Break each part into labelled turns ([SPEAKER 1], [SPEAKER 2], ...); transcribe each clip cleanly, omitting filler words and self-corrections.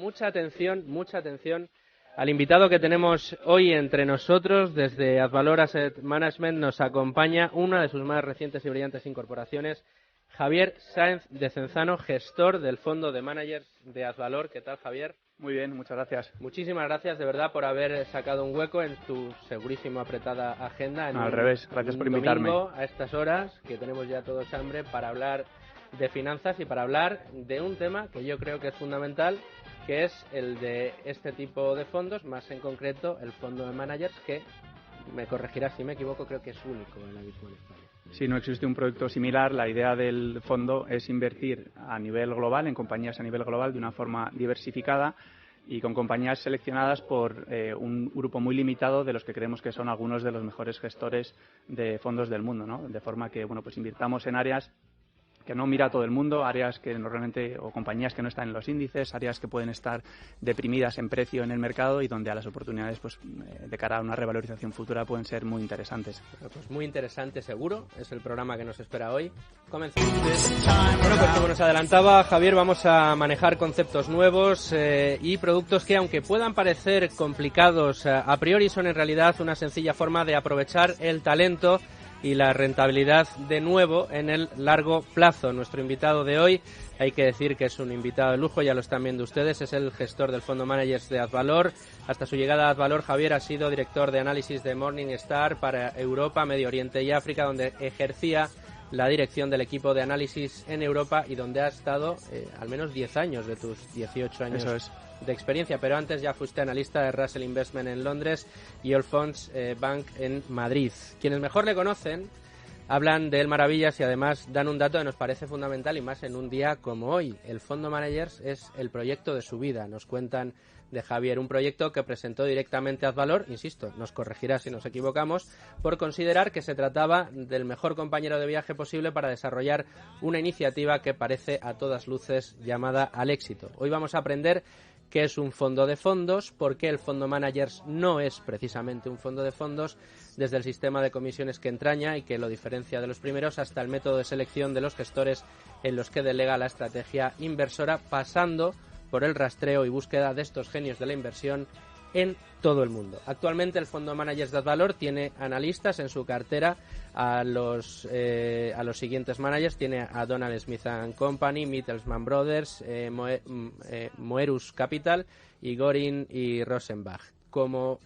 [SPEAKER 1] mucha atención al invitado que tenemos hoy entre nosotros. Desde Advalor Asset Management nos acompaña una de sus más recientes y brillantes incorporaciones, Javier Sáenz de Cenzano, gestor del fondo de managers de Advalor. ¿Qué tal, Javier?
[SPEAKER 2] Muy bien, muchas gracias.
[SPEAKER 1] Muchísimas gracias, de verdad, por haber sacado un hueco en tu segurísimo apretada agenda.
[SPEAKER 2] Al revés, gracias por invitarme.
[SPEAKER 1] Domingo, a estas horas, que tenemos ya todos hambre, para hablar de finanzas y para hablar de un tema que yo creo que es fundamental, que es el de este tipo de fondos, más en concreto el fondo de managers, que, me corregirás si me equivoco, creo que es único en la habitual España.
[SPEAKER 2] Si no existe un producto similar, la idea del fondo es invertir a nivel global, en compañías a nivel global, de una forma diversificada y con compañías seleccionadas por un grupo muy limitado de los que creemos que son algunos de los mejores gestores de fondos del mundo, ¿no? De forma que, bueno, pues invirtamos en áreas que no mira todo el mundo, áreas que normalmente, o compañías que no están en los índices, áreas que pueden estar deprimidas en precio en el mercado y donde a las oportunidades, pues, de cara a una revalorización futura, pueden ser muy interesantes.
[SPEAKER 1] Pues muy interesante, seguro. Es el programa que nos espera hoy. Comenzamos. Bueno, pues como nos adelantaba Javier, vamos a manejar conceptos nuevos y productos que, aunque puedan parecer complicados a priori, son en realidad una sencilla forma de aprovechar el talento y la rentabilidad de nuevo en el largo plazo. Nuestro invitado de hoy, hay que decir que es un invitado de lujo, ya lo están viendo ustedes, es el gestor del fondo managers de Advalor. Hasta su llegada a Advalor, Javier ha sido director de análisis de Morningstar para Europa, Medio Oriente y África, donde ejercía la dirección del equipo de análisis en Europa y donde ha estado al menos 10 años de tus 18 años.
[SPEAKER 2] Eso es.
[SPEAKER 1] De experiencia, pero antes ya fuiste analista de Russell Investment en Londres y All Funds Bank en Madrid. Quienes mejor le conocen hablan de él maravillas y además dan un dato que nos parece fundamental, y más en un día como hoy. El fondo managers es el proyecto de su vida, nos cuentan de Javier, un proyecto que presentó directamente a Advalor, insisto, nos corregirá si nos equivocamos, por considerar que se trataba del mejor compañero de viaje posible para desarrollar una iniciativa que parece a todas luces llamada al éxito. Hoy vamos a aprender qué es un fondo de fondos, por qué el fondo managers no es precisamente un fondo de fondos, desde el sistema de comisiones que entraña y que lo diferencia de los primeros, hasta el método de selección de los gestores en los que delega la estrategia inversora, pasando por el rastreo y búsqueda de estos genios de la inversión en todo el mundo. Actualmente el fondo managers de Advalor tiene analistas en su cartera a los siguientes managers. Tiene a Donald Smith & Company, Mittelsman Brothers, Moerus Capital y Gorin y Rosenbach. ¿Cómo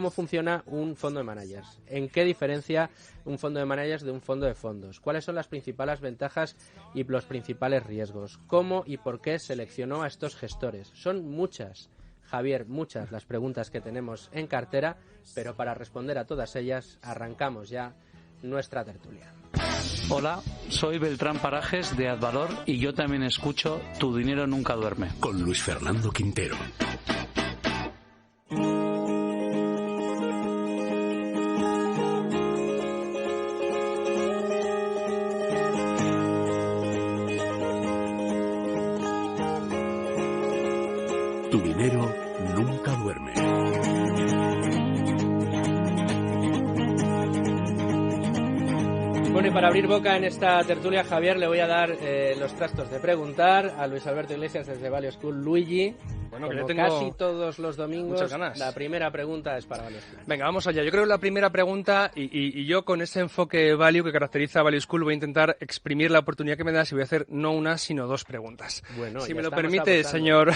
[SPEAKER 1] funciona un fondo de managers? ¿En qué diferencia un fondo de managers de un fondo de fondos? ¿Cuáles son las principales ventajas y los principales riesgos? ¿Cómo y por qué seleccionó a estos gestores? Son muchas, Javier, muchas las preguntas que tenemos en cartera, pero para responder a todas ellas arrancamos ya nuestra tertulia.
[SPEAKER 3] Hola, soy Beltrán Parajes de Advalor y yo también escucho Tu dinero nunca duerme.
[SPEAKER 4] Con Luis Fernando Quintero. Tu dinero nunca duerme.
[SPEAKER 1] Bueno, y para abrir boca en esta tertulia, Javier, le voy a dar los trastos de preguntar a Luis Alberto Iglesias desde Value School. Luigi,
[SPEAKER 5] bueno,
[SPEAKER 1] como
[SPEAKER 5] que tengo
[SPEAKER 1] casi todos los domingos,
[SPEAKER 5] muchas ganas.
[SPEAKER 1] La primera pregunta es para Value School.
[SPEAKER 5] Venga, vamos allá. Yo creo que la primera pregunta, y yo con ese enfoque value que caracteriza a Value School, voy a intentar exprimir la oportunidad que me das y voy a hacer no una, sino dos preguntas.
[SPEAKER 1] Bueno,
[SPEAKER 5] si
[SPEAKER 1] ya
[SPEAKER 5] me lo
[SPEAKER 1] estamos
[SPEAKER 5] permite,
[SPEAKER 1] abusando.
[SPEAKER 5] señor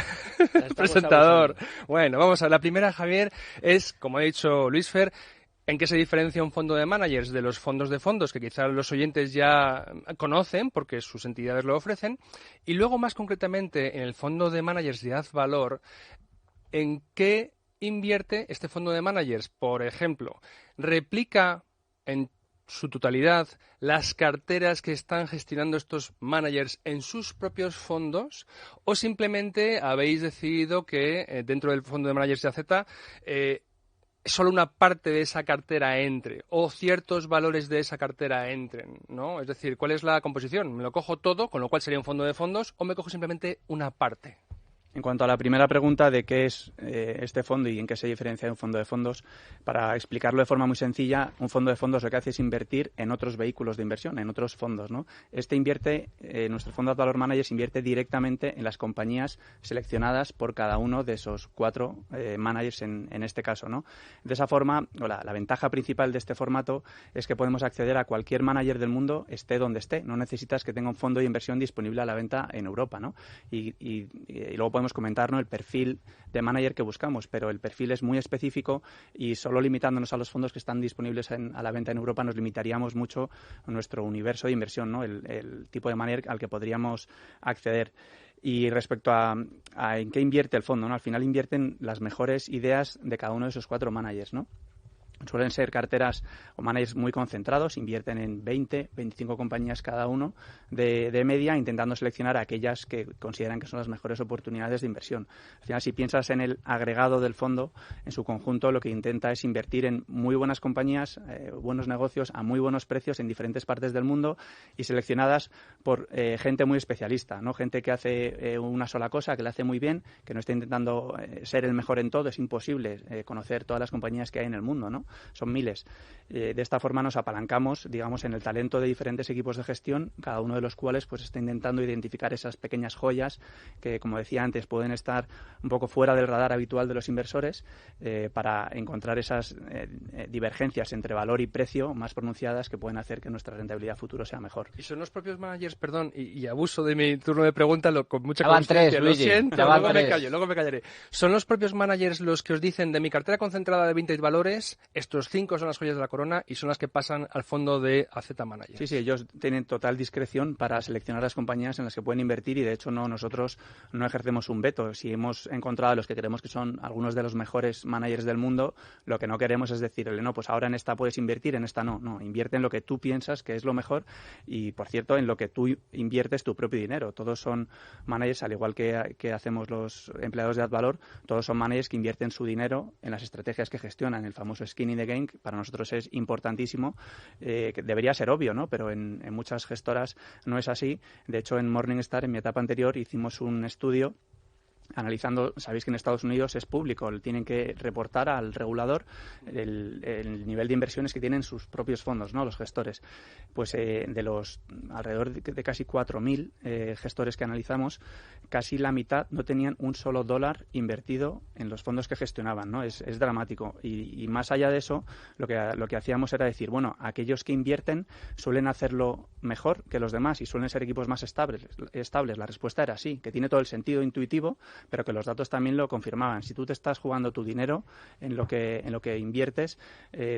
[SPEAKER 5] presentador.
[SPEAKER 1] Abusando.
[SPEAKER 5] Bueno, vamos a la primera, Javier, es, como ha dicho Luis Fer, ¿en qué se diferencia un fondo de managers de los fondos de fondos que quizás los oyentes ya conocen porque sus entidades lo ofrecen? Y luego, más concretamente, en el fondo de managers de Advalor, ¿en qué invierte este fondo de managers? Por ejemplo, ¿replica en su totalidad las carteras que están gestionando estos managers en sus propios fondos? ¿O simplemente habéis decidido que dentro del fondo de managers de AZ solo una parte de esa cartera entre, o ciertos valores de esa cartera entren, ¿no? Es decir, ¿cuál es la composición? ¿Me lo cojo todo, con lo cual sería un fondo de fondos, o me cojo simplemente una parte?
[SPEAKER 2] En cuanto a la primera pregunta de qué es este fondo y en qué se diferencia de un fondo de fondos, para explicarlo de forma muy sencilla, un fondo de fondos lo que hace es invertir en otros vehículos de inversión, en otros fondos, ¿no? Nuestro fondo Advalor Managers invierte directamente en las compañías seleccionadas por cada uno de esos 4 managers en este caso, ¿no? De esa forma, la ventaja principal de este formato es que podemos acceder a cualquier manager del mundo, esté donde esté. No necesitas que tenga un fondo de inversión disponible a la venta en Europa, ¿no? Y luego podemos comentar, ¿no?, el perfil de manager que buscamos, pero el perfil es muy específico y solo limitándonos a los fondos que están disponibles a la venta en Europa nos limitaríamos mucho a nuestro universo de inversión, ¿no?, el tipo de manager al que podríamos acceder. Y respecto a en qué invierte el fondo, ¿no?, al final invierten las mejores ideas de cada uno de esos 4 managers, ¿no? Suelen ser carteras o managers muy concentrados, invierten en 20, 25 compañías cada uno de media, intentando seleccionar aquellas que consideran que son las mejores oportunidades de inversión. Al final, si piensas en el agregado del fondo, en su conjunto lo que intenta es invertir en muy buenas compañías, buenos negocios a muy buenos precios en diferentes partes del mundo y seleccionadas por gente muy especialista, ¿no? Gente que hace una sola cosa, que la hace muy bien, que no está intentando ser el mejor en todo. Es imposible conocer todas las compañías que hay en el mundo, ¿no? Son miles. De esta forma nos apalancamos, digamos, en el talento de diferentes equipos de gestión, cada uno de los cuales pues está intentando identificar esas pequeñas joyas que, como decía antes, pueden estar un poco fuera del radar habitual de los inversores, para encontrar esas divergencias entre valor y precio más pronunciadas que pueden hacer que nuestra rentabilidad futuro sea mejor.
[SPEAKER 5] Y son los propios managers, perdón, y abuso de mi turno de pregunta con mucha
[SPEAKER 6] ya van
[SPEAKER 5] consciencia,
[SPEAKER 6] 3,
[SPEAKER 5] lo
[SPEAKER 6] Luigi,
[SPEAKER 5] siento,
[SPEAKER 6] ya van
[SPEAKER 5] luego
[SPEAKER 6] 3.
[SPEAKER 5] me callaré. ¿Son los propios managers los que os dicen de mi cartera concentrada de Vintage Valores, estos 5 son las joyas de la corona y son las que pasan al fondo de AZ Manager?
[SPEAKER 2] Sí, ellos tienen total discreción para seleccionar las compañías en las que pueden invertir y, de hecho, nosotros no ejercemos un veto. Si hemos encontrado a los que creemos que son algunos de los mejores managers del mundo, lo que no queremos es decirle, no, pues ahora en esta puedes invertir, en esta no. No, invierte en lo que tú piensas que es lo mejor y, por cierto, en lo que tú inviertes tu propio dinero. Todos son managers, al igual que hacemos los empleados de Advalor, todos son managers que invierten su dinero en las estrategias que gestionan, el famoso skin in the game, que para nosotros es importantísimo, que debería ser obvio, ¿no? Pero en muchas gestoras no es así. De hecho, en Morningstar, en mi etapa anterior, hicimos un estudio analizando, sabéis que en Estados Unidos es público, tienen que reportar al regulador el nivel de inversiones que tienen sus propios fondos, ¿no?, los gestores. Pues de los alrededor de casi 4.000 gestores que analizamos, casi la mitad no tenían un solo dólar invertido en los fondos que gestionaban, ¿no? Es dramático. Y más allá de eso, lo que hacíamos era decir, bueno, aquellos que invierten suelen hacerlo mejor que los demás y suelen ser equipos más estables. La respuesta era sí, que tiene todo el sentido intuitivo, pero que los datos también lo confirmaban. Si tú te estás jugando tu dinero en lo que inviertes,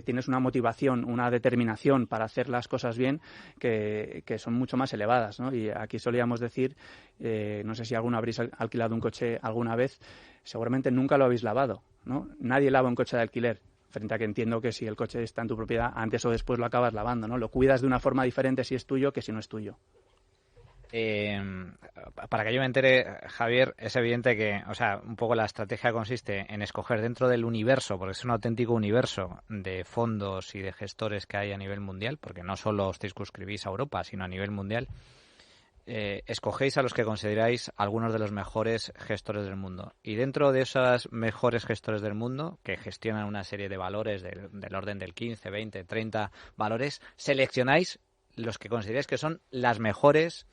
[SPEAKER 2] tienes una motivación, una determinación para hacer las cosas bien que son mucho más elevadas, ¿no? Y aquí solíamos decir, no sé si alguno habréis alquilado un coche alguna vez, seguramente nunca lo habéis lavado, ¿no? Nadie lava un coche de alquiler. Frente a que entiendo que si el coche está en tu propiedad, antes o después lo acabas lavando, ¿no? Lo cuidas de una forma diferente si es tuyo que si no es tuyo.
[SPEAKER 6] Para que yo me entere, Javier, es evidente que, o sea, un poco la estrategia consiste en escoger dentro del universo, porque es un auténtico universo de fondos y de gestores que hay a nivel mundial, porque no solo os circunscribís a Europa, sino a nivel mundial. Escogéis a los que consideráis algunos de los mejores gestores del mundo. Y dentro de esos mejores gestores del mundo, que gestionan una serie de valores del orden del 15, 20, 30 valores, seleccionáis los que consideráis que son las mejores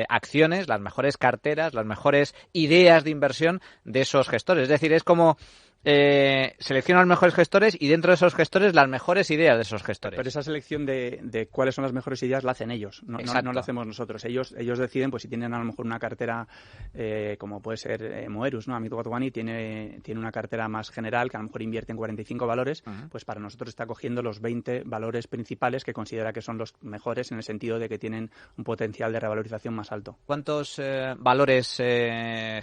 [SPEAKER 6] acciones, las mejores carteras, las mejores ideas de inversión de esos gestores. Es decir, es como selecciona los mejores gestores y dentro de esos gestores las mejores ideas de esos gestores.
[SPEAKER 2] Pero esa selección de cuáles son las mejores ideas la hacen ellos, no la hacemos nosotros. Ellos deciden, pues si tienen a lo mejor una cartera como puede ser Moerus, ¿no? Amit Gotwani tiene una cartera más general que a lo mejor invierte en 45 valores, pues para nosotros está cogiendo los 20 valores principales que considera que son los mejores en el sentido de que tienen un potencial de revalorización más alto.
[SPEAKER 6] ¿Cuántos valores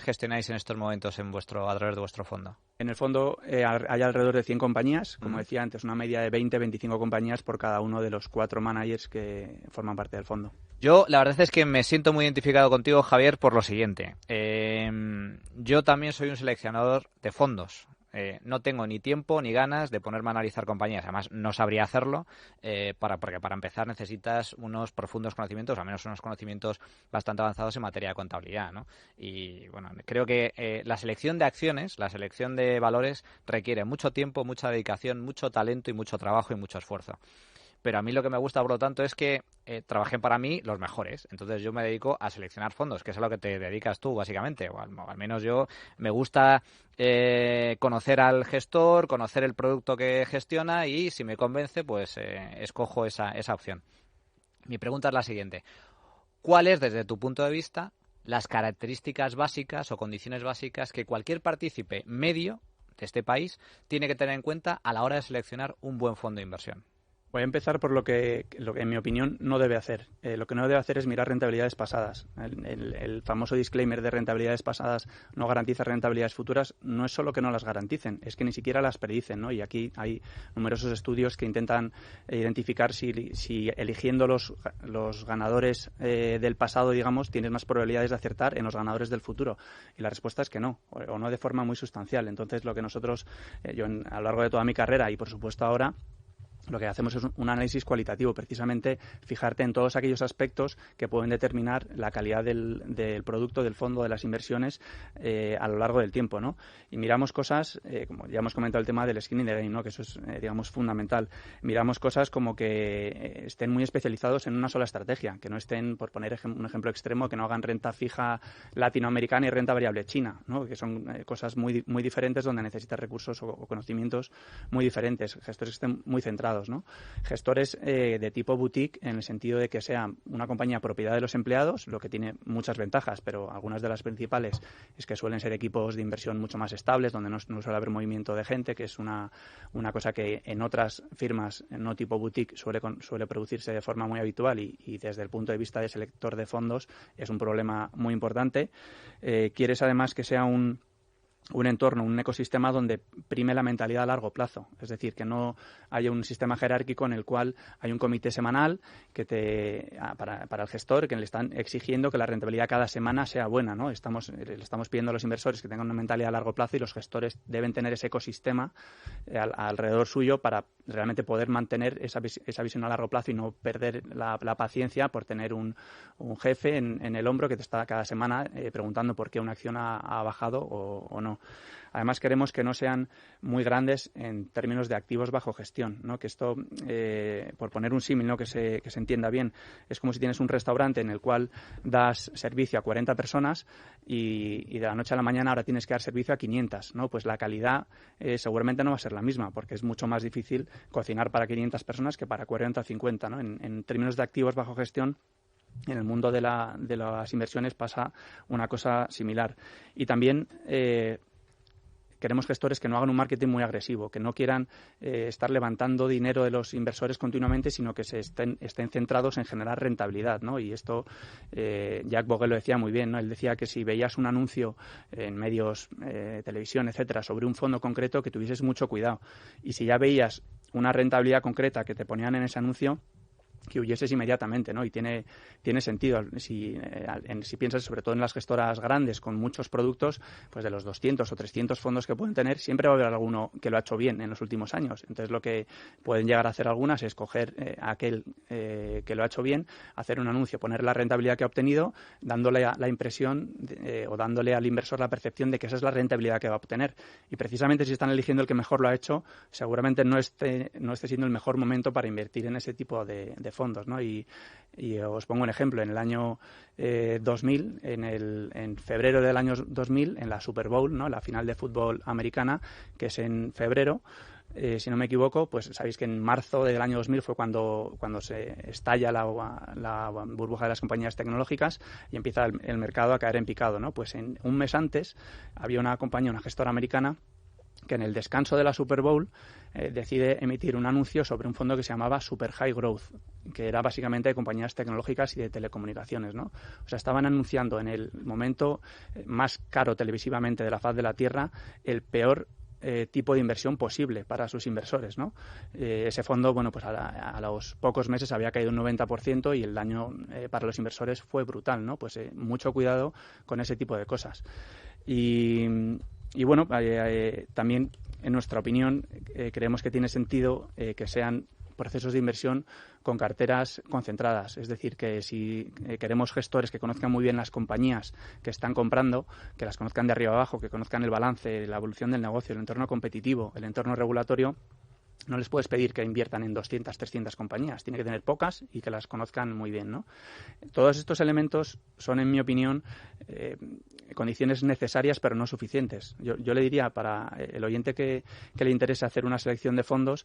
[SPEAKER 6] gestionáis en estos momentos a través de vuestro fondo?
[SPEAKER 2] En el fondo hay alrededor de 100 compañías, como decía antes, una media de 20-25 compañías por cada uno de los 4 managers que forman parte del fondo.
[SPEAKER 6] Yo la verdad es que me siento muy identificado contigo, Javier, por lo siguiente. Yo también soy un seleccionador de fondos. no tengo ni tiempo ni ganas de ponerme a analizar compañías. Además, no sabría hacerlo porque para empezar necesitas unos profundos conocimientos, al menos unos conocimientos bastante avanzados en materia de contabilidad, ¿no? Y bueno, creo que la selección de acciones, la selección de valores requiere mucho tiempo, mucha dedicación, mucho talento y mucho trabajo y mucho esfuerzo. Pero a mí lo que me gusta, por lo tanto, es que trabajen para mí los mejores. Entonces yo me dedico a seleccionar fondos, que es a lo que te dedicas tú, básicamente. O al menos yo me gusta conocer al gestor, conocer el producto que gestiona y si me convence, pues escojo esa opción. Mi pregunta es la siguiente. ¿Cuáles, desde tu punto de vista, las características básicas o condiciones básicas que cualquier partícipe medio de este país tiene que tener en cuenta a la hora de seleccionar un buen fondo de inversión?
[SPEAKER 2] Voy a empezar por lo que en mi opinión no debe hacer. Lo que no debe hacer es mirar rentabilidades pasadas. El famoso disclaimer de rentabilidades pasadas no garantiza rentabilidades futuras no es solo que no las garanticen, es que ni siquiera las predicen, ¿no? Y aquí hay numerosos estudios que intentan identificar si eligiendo los ganadores del pasado, digamos, tienes más probabilidades de acertar en los ganadores del futuro. Y la respuesta es que no, o no de forma muy sustancial. Entonces, lo que nosotros, yo a lo largo de toda mi carrera y por supuesto ahora, lo que hacemos es un análisis cualitativo, precisamente fijarte en todos aquellos aspectos que pueden determinar la calidad del producto, del fondo, de las inversiones a lo largo del tiempo, ¿no? Y miramos cosas, como ya hemos comentado el tema del skin in the game, ¿no? Que eso es, digamos, fundamental. Miramos cosas como que estén muy especializados en una sola estrategia, que no estén, por poner un ejemplo extremo, que no hagan renta fija latinoamericana y renta variable china, ¿no? Que son cosas muy, muy diferentes donde necesitas recursos o conocimientos muy diferentes, gestores que estén muy centrados, ¿no? Gestores de tipo boutique en el sentido de que sea una compañía propiedad de los empleados, lo que tiene muchas ventajas, pero algunas de las principales es que suelen ser equipos de inversión mucho más estables, donde no suele haber movimiento de gente, que es una cosa que en otras firmas no tipo boutique suele producirse de forma muy habitual y desde el punto de vista de selector de fondos es un problema muy importante. Quieres además que sea un entorno, un ecosistema donde prime la mentalidad a largo plazo. Es decir, que no haya un sistema jerárquico en el cual hay un comité semanal para el gestor que le están exigiendo que la rentabilidad cada semana sea buena, ¿no? Le estamos pidiendo a los inversores que tengan una mentalidad a largo plazo y los gestores deben tener ese ecosistema alrededor suyo para realmente poder mantener esa visión a largo plazo y no perder la paciencia por tener un jefe en el hombro que te está cada semana preguntando por qué una acción ha bajado o no. Además, queremos que no sean muy grandes en términos de activos bajo gestión, ¿no? Que esto, por poner un símil, ¿no? que se entienda bien, es como si tienes un restaurante en el cual das servicio a 40 personas y de la noche a la mañana ahora tienes que dar servicio a 500, ¿no? Pues la calidad seguramente no va a ser la misma, porque es mucho más difícil cocinar para 500 personas que para 40 o 50, ¿no? En términos de activos bajo gestión, en el mundo de las inversiones pasa una cosa similar. Y también queremos gestores que no hagan un marketing muy agresivo, que no quieran estar levantando dinero de los inversores continuamente, sino que estén centrados en generar rentabilidad, ¿no? Y esto Jack Bogle lo decía muy bien, ¿no? Él decía que si veías un anuncio en medios, televisión, etcétera, sobre un fondo concreto, que tuvieses mucho cuidado. Y si ya veías una rentabilidad concreta que te ponían en ese anuncio, que huyeses inmediatamente, ¿no? Y tiene sentido. Si piensas sobre todo en las gestoras grandes con muchos productos, pues de los 200 o 300 fondos que pueden tener, siempre va a haber alguno que lo ha hecho bien en los últimos años. Entonces, lo que pueden llegar a hacer algunas es coger aquel que lo ha hecho bien, hacer un anuncio, poner la rentabilidad que ha obtenido, dándole la impresión o dándole al inversor la percepción de que esa es la rentabilidad que va a obtener. Y precisamente si están eligiendo el que mejor lo ha hecho, seguramente no esté siendo el mejor momento para invertir en ese tipo de fondos, ¿no? Y os pongo un ejemplo. En el año 2000, en febrero del año 2000, en la Super Bowl, ¿no? La final de fútbol americana, que es en febrero, si no me equivoco, pues sabéis que en marzo del año 2000 fue cuando se estalla la burbuja de las compañías tecnológicas y empieza el mercado a caer en picado, ¿no? Pues en un mes antes había una gestora americana, que en el descanso de la Super Bowl decide emitir un anuncio sobre un fondo que se llamaba Super High Growth, que era básicamente de compañías tecnológicas y de telecomunicaciones, ¿no? O sea, estaban anunciando en el momento más caro televisivamente de la faz de la Tierra el peor tipo de inversión posible para sus inversores, ¿no? Ese fondo, bueno, pues a los pocos meses había caído un 90% y el daño para los inversores fue brutal, ¿no? Pues mucho cuidado con ese tipo de cosas. Y bueno, también en nuestra opinión, creemos que tiene sentido que sean procesos de inversión con carteras concentradas. Es decir, que si queremos gestores que conozcan muy bien las compañías que están comprando, que las conozcan de arriba abajo, que conozcan el balance, la evolución del negocio, el entorno competitivo, el entorno regulatorio, no les puedes pedir que inviertan en 200, 300 compañías. Tiene que tener pocas y que las conozcan muy bien, ¿no? Todos estos elementos son, en mi opinión, condiciones necesarias pero no suficientes. Yo le diría, para el oyente que le interese hacer una selección de fondos,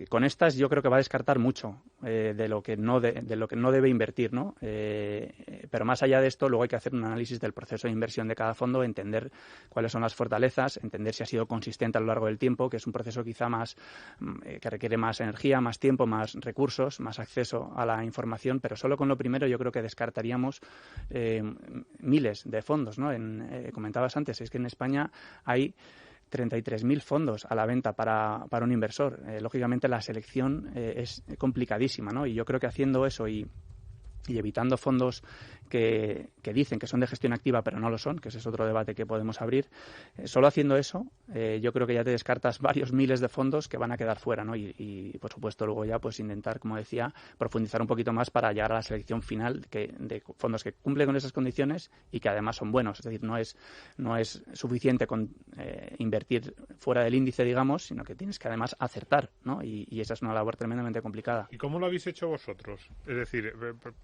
[SPEAKER 2] con estas yo creo que va a descartar mucho de lo que no debe invertir, ¿no? Pero más allá de esto, luego hay que hacer un análisis del proceso de inversión de cada fondo, entender cuáles son las fortalezas, entender si ha sido consistente a lo largo del tiempo, que es un proceso quizá más que requiere más energía, más tiempo, más recursos, más acceso a la información, pero solo con lo primero yo creo que descartaríamos miles de fondos, ¿no? Comentabas antes, es que en España hay 33.000 fondos a la venta para un inversor. Lógicamente la selección es complicadísima, ¿no? Y yo creo que haciendo eso y evitando fondos que dicen que son de gestión activa pero no lo son, que ese es otro debate que podemos abrir, solo haciendo eso yo creo que ya te descartas varios miles de fondos que van a quedar fuera, ¿no? Y por supuesto luego ya pues intentar, como decía, profundizar un poquito más para llegar a la selección final de fondos que cumplen con esas condiciones y que además son buenos. Es decir, no es suficiente con invertir fuera del índice, digamos, sino que tienes que además acertar, ¿no? Y esa es una labor tremendamente complicada.
[SPEAKER 7] ¿Y cómo lo habéis hecho vosotros? Es decir,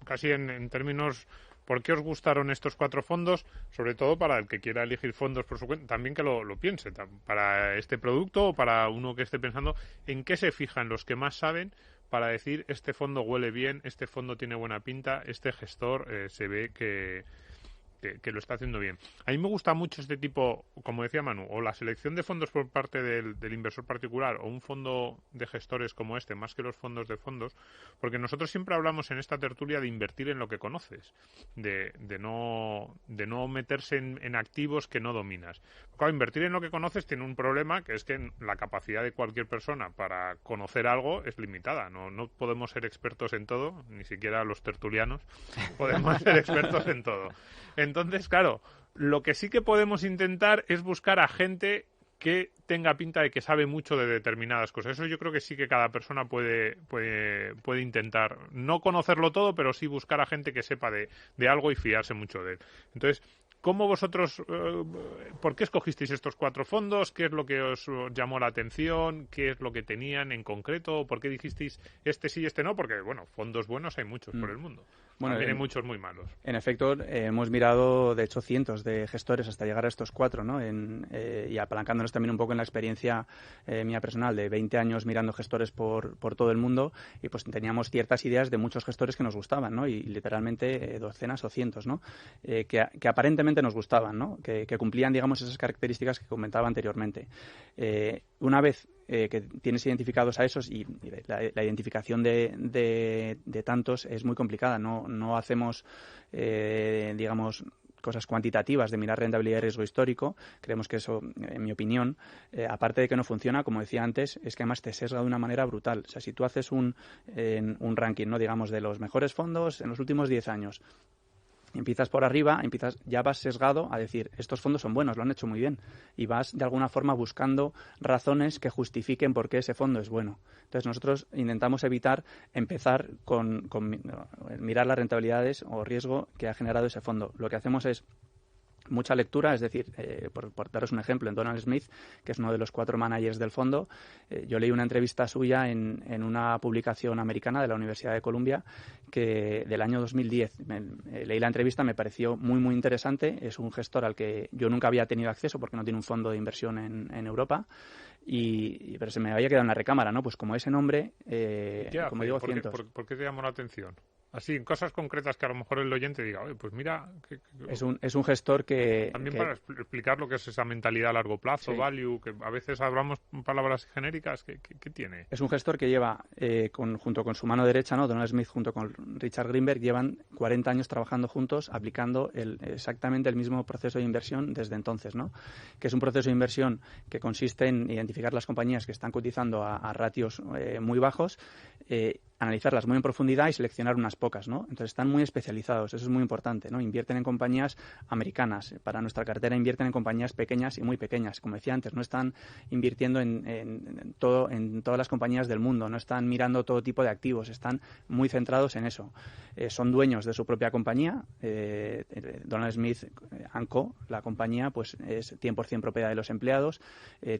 [SPEAKER 7] casi en términos, ¿por qué os gustaron estos 4 fondos? Sobre todo para el que quiera elegir fondos por su cuenta, también que lo piense, para este producto o para uno que esté pensando, ¿en qué se fijan los que más saben para decir este fondo huele bien, este fondo tiene buena pinta, este gestor se ve que lo está haciendo bien? A mí me gusta mucho este tipo, como decía Manu, o la selección de fondos por parte del inversor particular o un fondo de gestores como este, más que los fondos de fondos, porque nosotros siempre hablamos en esta tertulia de invertir en lo que conoces, de no meterse en activos que no dominas. Claro, invertir en lo que conoces tiene un problema, que es que la capacidad de cualquier persona para conocer algo es limitada. No podemos ser expertos en todo, ni siquiera los tertulianos podemos ser expertos en todo. Entonces, claro, lo que sí que podemos intentar es buscar a gente que tenga pinta de que sabe mucho de determinadas cosas. Eso yo creo que sí que cada persona puede intentar. No conocerlo todo, pero sí buscar a gente que sepa de algo y fiarse mucho de él. Entonces, ¿cómo vosotros, por qué escogisteis estos 4 fondos? ¿Qué es lo que os llamó la atención? ¿Qué es lo que tenían en concreto? ¿Por qué dijisteis este sí y este no? Porque, bueno, fondos buenos hay muchos por el mundo. Bueno, también hay muchos muy malos.
[SPEAKER 2] En efecto, hemos mirado, de hecho, cientos de gestores hasta llegar a estos 4, ¿no? Y apalancándonos también un poco en la experiencia mía personal de 20 años mirando gestores por todo el mundo, y pues teníamos ciertas ideas de muchos gestores que nos gustaban, ¿no? Y literalmente docenas o cientos, ¿no? Que aparentemente nos gustaban, ¿no? Que cumplían, digamos, esas características que comentaba anteriormente. Una vez que tienes identificados a esos, y la identificación de tantos es muy complicada. No hacemos, digamos, cosas cuantitativas de mirar rentabilidad y riesgo histórico. Creemos que eso, en mi opinión, aparte de que no funciona, como decía antes, es que además te sesga de una manera brutal. O sea, si tú haces un ranking, ¿no?, digamos, de los mejores fondos en los últimos 10 años, empiezas por arriba, ya vas sesgado a decir, estos fondos son buenos, lo han hecho muy bien, y vas de alguna forma buscando razones que justifiquen por qué ese fondo es bueno. Entonces nosotros intentamos evitar empezar con mirar las rentabilidades o riesgo que ha generado ese fondo. Lo que hacemos es mucha lectura, es decir, por daros un ejemplo, en Donald Smith, que es uno de los 4 managers del fondo, yo leí una entrevista suya en una publicación americana de la Universidad de Columbia del año 2010. Leí la entrevista, me pareció muy, muy interesante. Es un gestor al que yo nunca había tenido acceso porque no tiene un fondo de inversión en Europa, pero se me había quedado en la recámara, ¿no? Pues como ese nombre, como digo, cientos.
[SPEAKER 7] ¿Por qué te llamó la atención? Así, en cosas concretas que a lo mejor el oyente diga, oye, pues mira...
[SPEAKER 2] Es un gestor que...
[SPEAKER 7] También para explicar lo que es esa mentalidad a largo plazo, sí, value, que a veces hablamos palabras genéricas, ¿qué tiene?
[SPEAKER 2] Es un gestor que lleva, junto con su mano derecha, ¿no?, Donald Smith, junto con Richard Greenberg, llevan 40 años trabajando juntos, aplicando exactamente el mismo proceso de inversión desde entonces, ¿no? Que es un proceso de inversión que consiste en identificar las compañías que están cotizando a ratios muy bajos, analizarlas muy en profundidad y seleccionar unas pocas, ¿no? Entonces están muy especializados, eso es muy importante, ¿no? Invierten en compañías americanas, para nuestra cartera invierten en compañías pequeñas y muy pequeñas, como decía antes, no están invirtiendo en todas las compañías del mundo, no están mirando todo tipo de activos, están muy centrados en eso. Son dueños de su propia compañía, Donald Smith & Co., la compañía, pues es 100% propiedad de los empleados,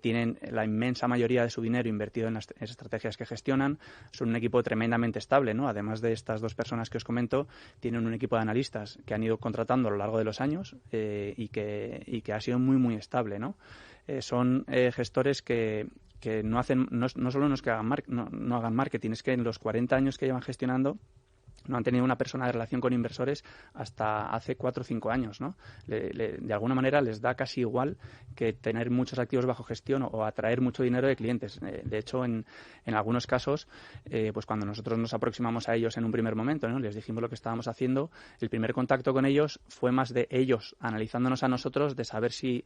[SPEAKER 2] tienen la inmensa mayoría de su dinero invertido en las estrategias que gestionan, son un equipo tremendamente estable, ¿no? Además de estas dos personas que os comento, tienen un equipo de analistas que han ido contratando a lo largo de los años y que ha sido muy, muy estable, ¿no? Son gestores que no solo no es que no hagan marketing, es que en los 40 años que llevan gestionando no han tenido una persona de relación con inversores hasta hace 4 o 5 años, ¿no? De alguna manera les da casi igual que tener muchos activos bajo gestión o atraer mucho dinero de clientes. De hecho, en algunos casos, pues cuando nosotros nos aproximamos a ellos en un primer momento, ¿no? Les dijimos lo que estábamos haciendo, el primer contacto con ellos fue más de ellos analizándonos a nosotros, de saber si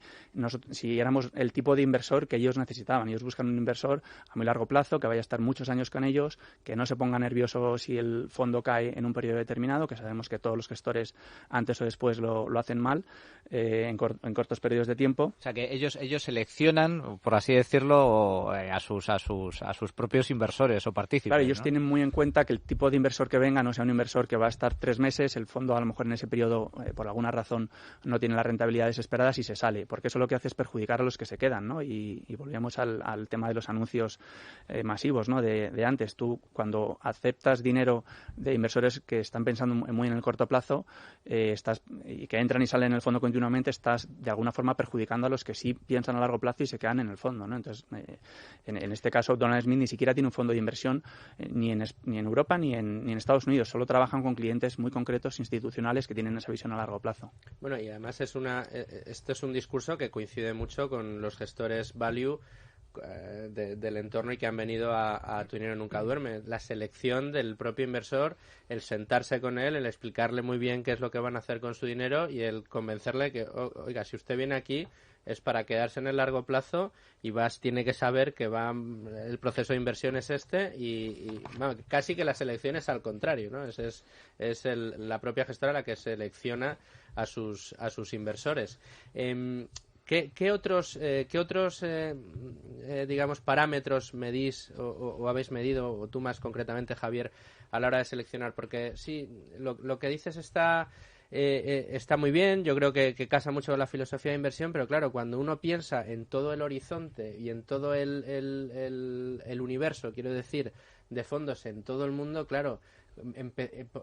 [SPEAKER 2] éramos el tipo de inversor que ellos necesitaban. Ellos buscan un inversor a muy largo plazo, que vaya a estar muchos años con ellos, que no se ponga nervioso si el fondo cae en un periodo determinado, que sabemos que todos los gestores antes o después lo hacen mal en cortos periodos de tiempo.
[SPEAKER 6] O sea que ellos seleccionan, por así decirlo, a sus propios inversores o partícipes.
[SPEAKER 2] Claro, ellos
[SPEAKER 6] ¿no?
[SPEAKER 2] tienen muy en cuenta que el tipo de inversor que venga no sea un inversor que va a estar 3 meses, el fondo a lo mejor en ese periodo por alguna razón no tiene las rentabilidades esperadas y se sale, porque eso lo que hace es perjudicar a los que se quedan, ¿no? Y volvemos al tema de los anuncios masivos, ¿no? De antes. Tú, cuando aceptas dinero de inversores que están pensando muy en el corto plazo y que entran y salen en el fondo continuamente, estás de alguna forma perjudicando a los que sí piensan a largo plazo y se quedan en el fondo, ¿no? Entonces, en este caso, Donald Smith ni siquiera tiene un fondo de inversión ni en Europa ni en Estados Unidos. Solo trabajan con clientes muy concretos, institucionales, que tienen esa visión a largo plazo.
[SPEAKER 1] Bueno, y además esto es un discurso que coincide mucho con los gestores value del entorno y que han venido a Tu dinero nunca duerme. La selección del propio inversor, el sentarse con él, el explicarle muy bien qué es lo que van a hacer con su dinero y el convencerle que, oiga, si usted viene aquí es para quedarse en el largo plazo y tiene que saber que el proceso de inversión es y bueno, casi que la selección es al contrario, ¿no? La propia gestora la que selecciona a sus inversores. ¿Qué otros digamos, parámetros medís o habéis medido, o tú más concretamente, Javier, a la hora de seleccionar? Porque sí, lo que dices está muy bien, yo creo que casa mucho con la filosofía de inversión, pero claro, cuando uno piensa en todo el horizonte y en todo el universo, quiero decir, de fondos en todo el mundo, claro,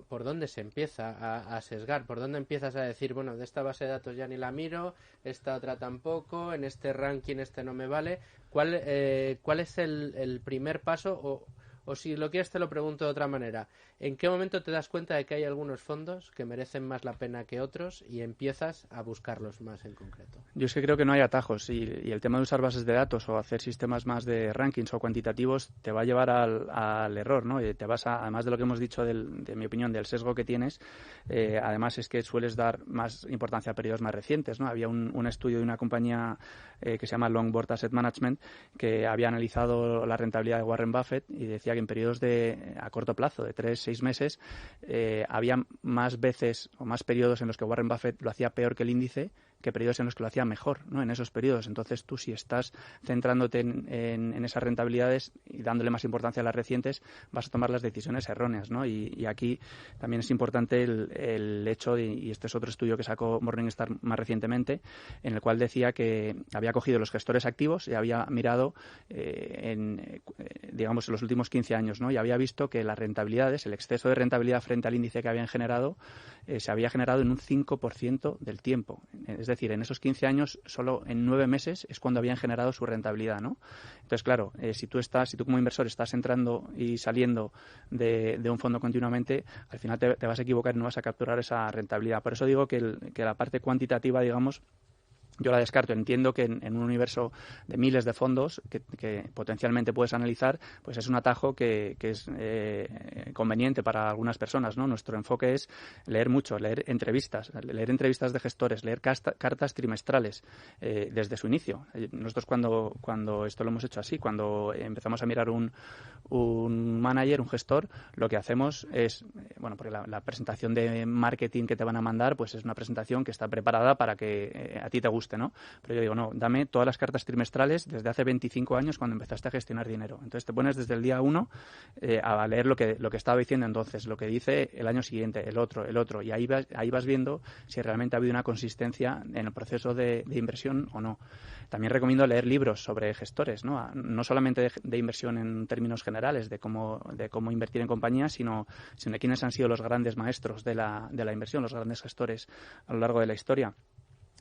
[SPEAKER 1] ¿por dónde se empieza a sesgar? ¿Por dónde empiezas a decir, bueno, de esta base de datos ya ni la miro, esta otra tampoco, en este ranking este no me vale? ¿Cuál es el primer paso? O si lo quieres te lo pregunto de otra manera. ¿En qué momento te das cuenta de que hay algunos fondos que merecen más la pena que otros y empiezas a buscarlos más en concreto?
[SPEAKER 2] Yo es que creo que no hay atajos y el tema de usar bases de datos o hacer sistemas más de rankings o cuantitativos te va a llevar al error, ¿no? Y además de lo que hemos dicho de mi opinión, del sesgo que tienes, además es que sueles dar más importancia a periodos más recientes, ¿no? Había un estudio de una compañía que se llama Longboard Asset Management que había analizado la rentabilidad de Warren Buffett y decía que en periodos a corto plazo, de 3-6 meses, había más veces o más periodos en los que Warren Buffett lo hacía peor que el índice que periodos en los que lo hacía mejor, ¿no? En esos periodos. Entonces, tú, si estás centrándote en esas rentabilidades y dándole más importancia a las recientes, vas a tomar las decisiones erróneas, ¿no? Y aquí también es importante el hecho, y este es otro estudio que sacó Morningstar más recientemente, en el cual decía que había cogido los gestores activos y había mirado digamos, en los últimos 15 años, ¿no? Y había visto que las rentabilidades, el exceso de rentabilidad frente al índice que habían generado, se había generado en un 5% del tiempo. Es decir, en esos 15 años, solo en 9 meses es cuando habían generado su rentabilidad, ¿no? Entonces, claro, si tú como inversor estás entrando y saliendo de un fondo continuamente, al final te vas a equivocar y no vas a capturar esa rentabilidad. Por eso digo que la parte cuantitativa, digamos, yo la descarto. Entiendo que en un universo de miles de fondos que potencialmente puedes analizar, pues es un atajo que es conveniente para algunas personas, ¿no? Nuestro enfoque es leer mucho, leer entrevistas de gestores, leer cartas trimestrales desde su inicio. Nosotros cuando esto lo hemos hecho así, cuando empezamos a mirar un manager, un gestor, lo que hacemos es, porque la presentación de marketing que te van a mandar, pues es una presentación que está preparada para que a ti te guste, ¿no? Pero yo digo, no, dame todas las cartas trimestrales desde hace 25 años cuando empezaste a gestionar dinero. Entonces te pones desde el día 1 a leer lo que estaba diciendo entonces, lo que dice el año siguiente, el otro, y ahí vas viendo si realmente ha habido una consistencia en el proceso de inversión o no. También recomiendo leer libros sobre gestores, no solamente de inversión en términos generales, de cómo invertir en compañías, sino de quiénes han sido los grandes maestros de la inversión, los grandes gestores a lo largo de la historia.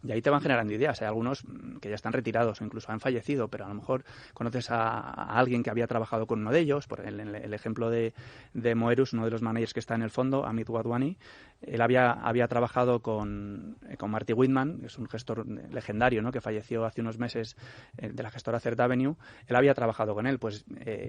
[SPEAKER 2] Y ahí te van generando ideas. Hay algunos que ya están retirados o incluso han fallecido, pero a lo mejor conoces a alguien que había trabajado con uno de ellos. Por el ejemplo de Moerus, uno de los managers que está en el fondo, Amit Wadhwani, él había trabajado con Marty Whitman, que es un gestor legendario, ¿no?, que falleció hace unos meses, de la gestora Third Avenue. Él había trabajado con él. Pues